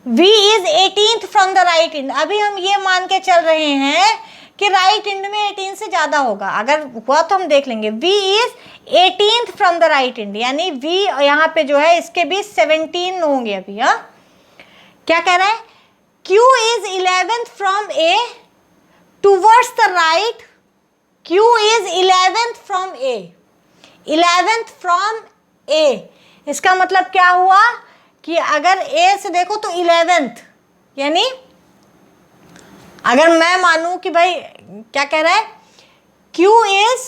V is 18th from the right end। अभी हम ये मान के चल रहे हैं कि राइट एंड में 18 से ज्यादा होगा, अगर हुआ तो हम देख लेंगे। V is 18th from the right end, यानी V यहाँ पे जो है इसके भी 17 होंगे अभी। हाँ, क्या कह रहा है? Q is 11th from A towards the right, Q is 11th from A, 11th from A। इसका मतलब क्या हुआ कि अगर A से देखो तो 11th, यानी अगर मैं मानूं कि भाई क्या कह रहा है, Q is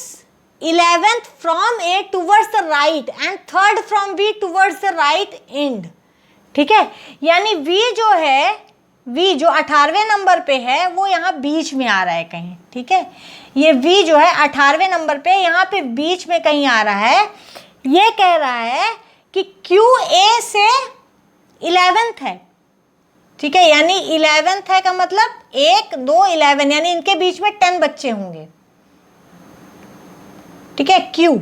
11th from A towards the right and third from B towards the right end, ठीक है। यानी V जो है, V जो 18वें नंबर पे है वो यहाँ बीच में आ रहा है कहीं, ठीक है। ये V जो है 18वें नंबर पे यहाँ पे बीच में कहीं आ रहा है। ये कह रहा है कि Q A से 11th है, ठीक है, यानी 11th है का मतलब 1 2 11, यानी इनके बीच में 10 बच्चे होंगे, ठीक है। Q,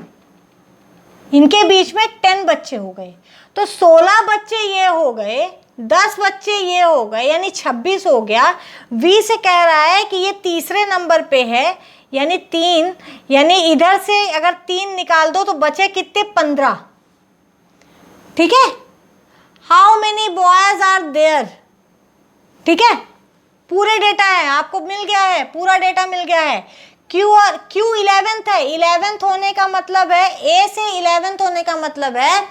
इनके बीच में 10 बच्चे हो गए, तो 16 बच्चे ये हो गए, 10 बच्चे ये हो गए, यानी 26 हो गया। V से कह रहा है कि ये तीसरे नंबर पे है, यानी 3, यानी इधर से अगर 3 निकाल दो तो बचे कितने? 15, ठीक है। How many boys are there, ठीक है, पूरे डेटा है, आपको मिल गया है, पूरा डेटा मिल गया है। Q 11th है, 11th होने का मतलब है, A से 11th होने का मतलब है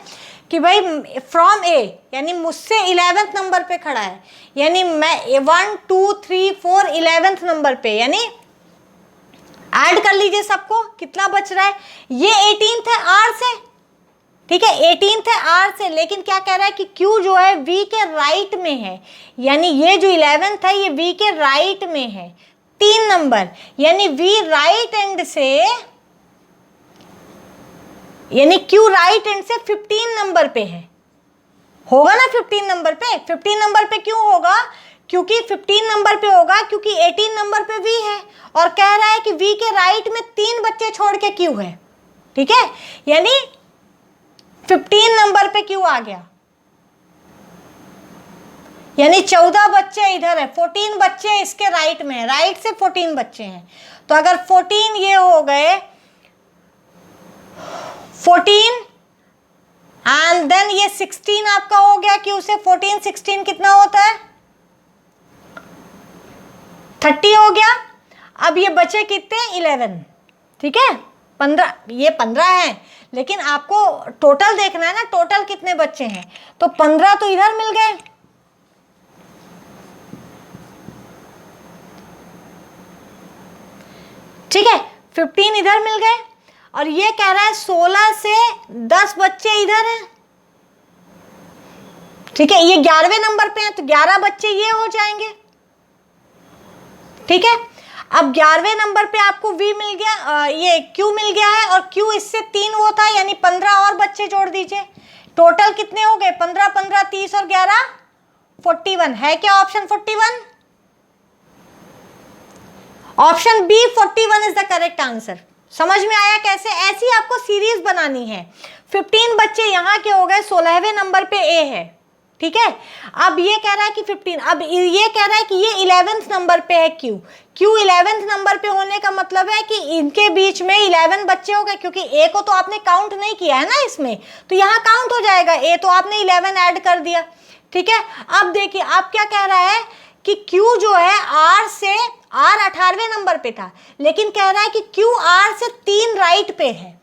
कि भाई फ्रॉम A, यानी मुझसे 11th नंबर पे खड़ा है, यानी मैं 1 2 3 4 11th नंबर पे, यानी ऐड कर लीजिए सबको, कितना बच रहा है? ये 18th है R से, ठीक है, 18th है R से, लेकिन क्या कह रहा है कि Q जो है V के राइट में है, यानी ये जो 11th है ये V के राइट में है, 3 नंबर, यानी V राइट एंड से, यानी Q राइट एंड से 15 नंबर पे है, होगा ना 15 नंबर पे। 15 नंबर पे क्यों होगा? क्योंकि 15 नंबर पे होगा क्योंकि 18 नंबर पे V है, और कह रहा है कि V के राइट में 3 बच्चे छोड़ के Q है, ठीक है, यानी 15 नंबर पे Q आ गया, यानी 14 बच्चे इधर है, 14 बच्चे इसके राइट में है, राइट से 14 बच्चे हैं। तो अगर 14 ये हो गए, 14 एंड देन ये 16 आपका हो गया, Q से 14 16 कितना होता है? 30 हो गया। अब ये बचे कितने? 11, ठीक है, 15, ये 15 है, लेकिन आपको टोटल देखना है ना, टोटल कितने बच्चे हैं, तो 15 तो इधर मिल गए, ठीक है, 15 इधर मिल गए, और ये कह रहा है 16 से 10 बच्चे इधर हैं, ठीक है, ये 11वें नंबर पे हैं तो 11 बच्चे ये हो जाएंगे, ठीक है। अब 11वें नंबर पे आपको V मिल गया, ये Q मिल गया है, और Q इससे 3 वो था, यानी 15 और बच्चे जोड़ दीजिए, टोटल कितने हो गए? 15 15 30 और 11 41, है क्या option 41? Option B 41 is the correct answer. समझ में आया कैसे? ऐसी आपको सीरीज बनानी है। 15 बच्चे यहाँ के हो गए, 16वें नंबर पे A है, ठीक है। अब ये कह रहा है कि 15, अब ये कह रहा है कि ये 11th नंबर पे है Q। Q 11th नंबर पे होने का मतलब है कि इनके बीच में 11 बच्चे हो गए, क्योंकि A को तो आपने काउंट नहीं किया है ना इसमें, तो यहाँ काउंट हो जाएगा। A तो आपने 11 ऐड कर दिया, ठीक है। अब देखिए आप क्या कह रहा है कि Q जो है R से, R 18वें नंबर पे था, लेकिन कह रहा है कि Q R से 3 राइट पे है,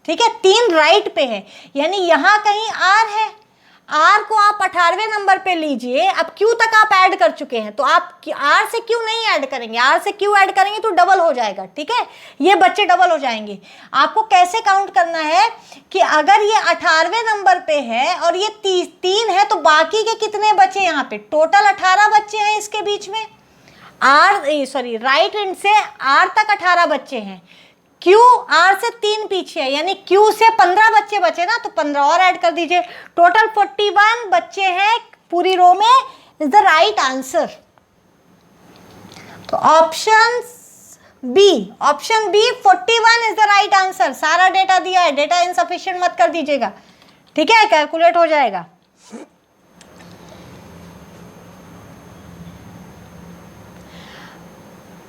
ठीक है, 3 राइट पे है, यानी यहाँ कहीं R है। R को आप 18वें नंबर पे लीजिए, अब Q तक आप ऐड कर चुके हैं, तो आप R से Q नहीं ऐड करेंगे, R से Q ऐड करेंगे तो डबल हो जाएगा, ठीक है, ये बच्चे डबल हो जाएंगे। आपको कैसे काउंट करना है कि अगर ये 18वें नंबर पे है और ये 3 है, तो बाकी के कितने बचे यहाँ पे, टोटल 18 बच्चे हैं इसके बीच में। राइट हैंड से R तक 18 बच्चे हैं, Q R से 3 पीछे है, यानी Q से 15 बच्चे बचे ना, तो 15 और ऐड कर दीजिए, टोटल 41 बच्चे हैं पूरी रो में, इज द राइट आंसर। तो option B 41 is the right answer. सारा डेटा दिया है, डेटा इनसफिशिएंट मत कर दीजिएगा, ठीक है, कैलकुलेट हो जाएगा।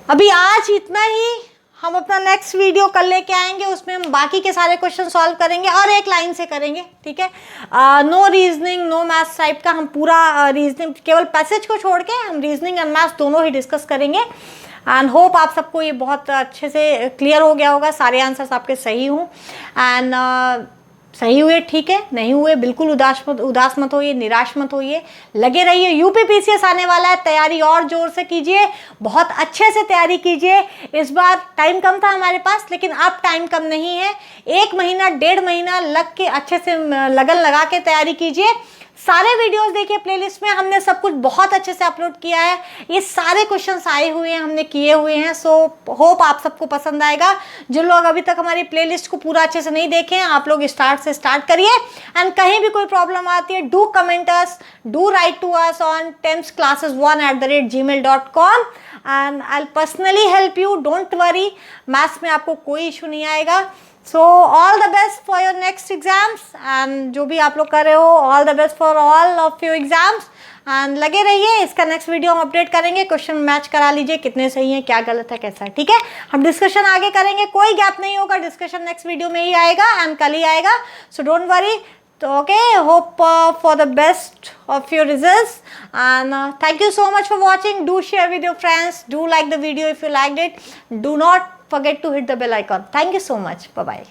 अभी आज इतना ही, हम अपना नेक्स्ट वीडियो कल लेके आएंगे, उसमें हम बाकी के सारे क्वेश्चन सॉल्व करेंगे और एक लाइन से करेंगे, ठीक है। No reasoning no maths type का, हम पूरा रीजनिंग केवल पैसेज को छोड़ के हम रीजनिंग एंड मैथ्स दोनों ही डिस्कस करेंगे। एंड होप आप सबको ये बहुत अच्छे से क्लियर हो गया होगा, सारे आंसर्स आपके सही हों। एंड सही हुए ठीक है, नहीं हुए बिल्कुल उदास मत होइए, निराश मत होइए, लगे रहिए। यूपीपीसीएस आने वाला है, तैयारी और जोर से कीजिए, बहुत अच्छे से तैयारी कीजिए। इस बार टाइम कम था हमारे पास, लेकिन अब टाइम कम नहीं है, 1 महीना 1.5 महीना लग के अच्छे से लगन लगा के तैयारी कीजिए। सारे वीडियोस देखिए प्लेलिस्ट में, हमने सब कुछ बहुत अच्छे से अपलोड किया है, ये सारे क्वेश्चंस आए हुए हैं, हमने किए हुए हैं। सो होप आप सबको पसंद आएगा। जो लोग अभी तक हमारी प्लेलिस्ट को पूरा अच्छे से नहीं देखे हैं, आप लोग स्टार्ट से स्टार्ट करिए। एंड कहीं भी कोई प्रॉब्लम आती है, do comment us, do write to us on TEMSclasses1@gmail.com and I will personally help you, don't worry, maths में आपको कोई इशू नहीं आएगा। So all the best for your next exams, and जो भी आप लोग कर रहे हो, all the best for all of your exams. And लगे रहिए, इसका नेक्स्ट वीडियो हम अपडेट करेंगे, क्वेश्चन मैच करा लीजिए, कितने सही हैं, क्या गलत है, कैसा है, ठीक है। हम डिस्कशन आगे करेंगे, कोई गैप नहीं होगा, डिस्कशन नेक्स्ट वीडियो में ही आएगा एंड कल ही आएगा, सो डोंट वरी। तो okay, hope for the best of your results, and thank you so much for watching. Do share with your friends, do like the video if you liked it, do not forget to hit the bell icon. Thank you so much, bye bye.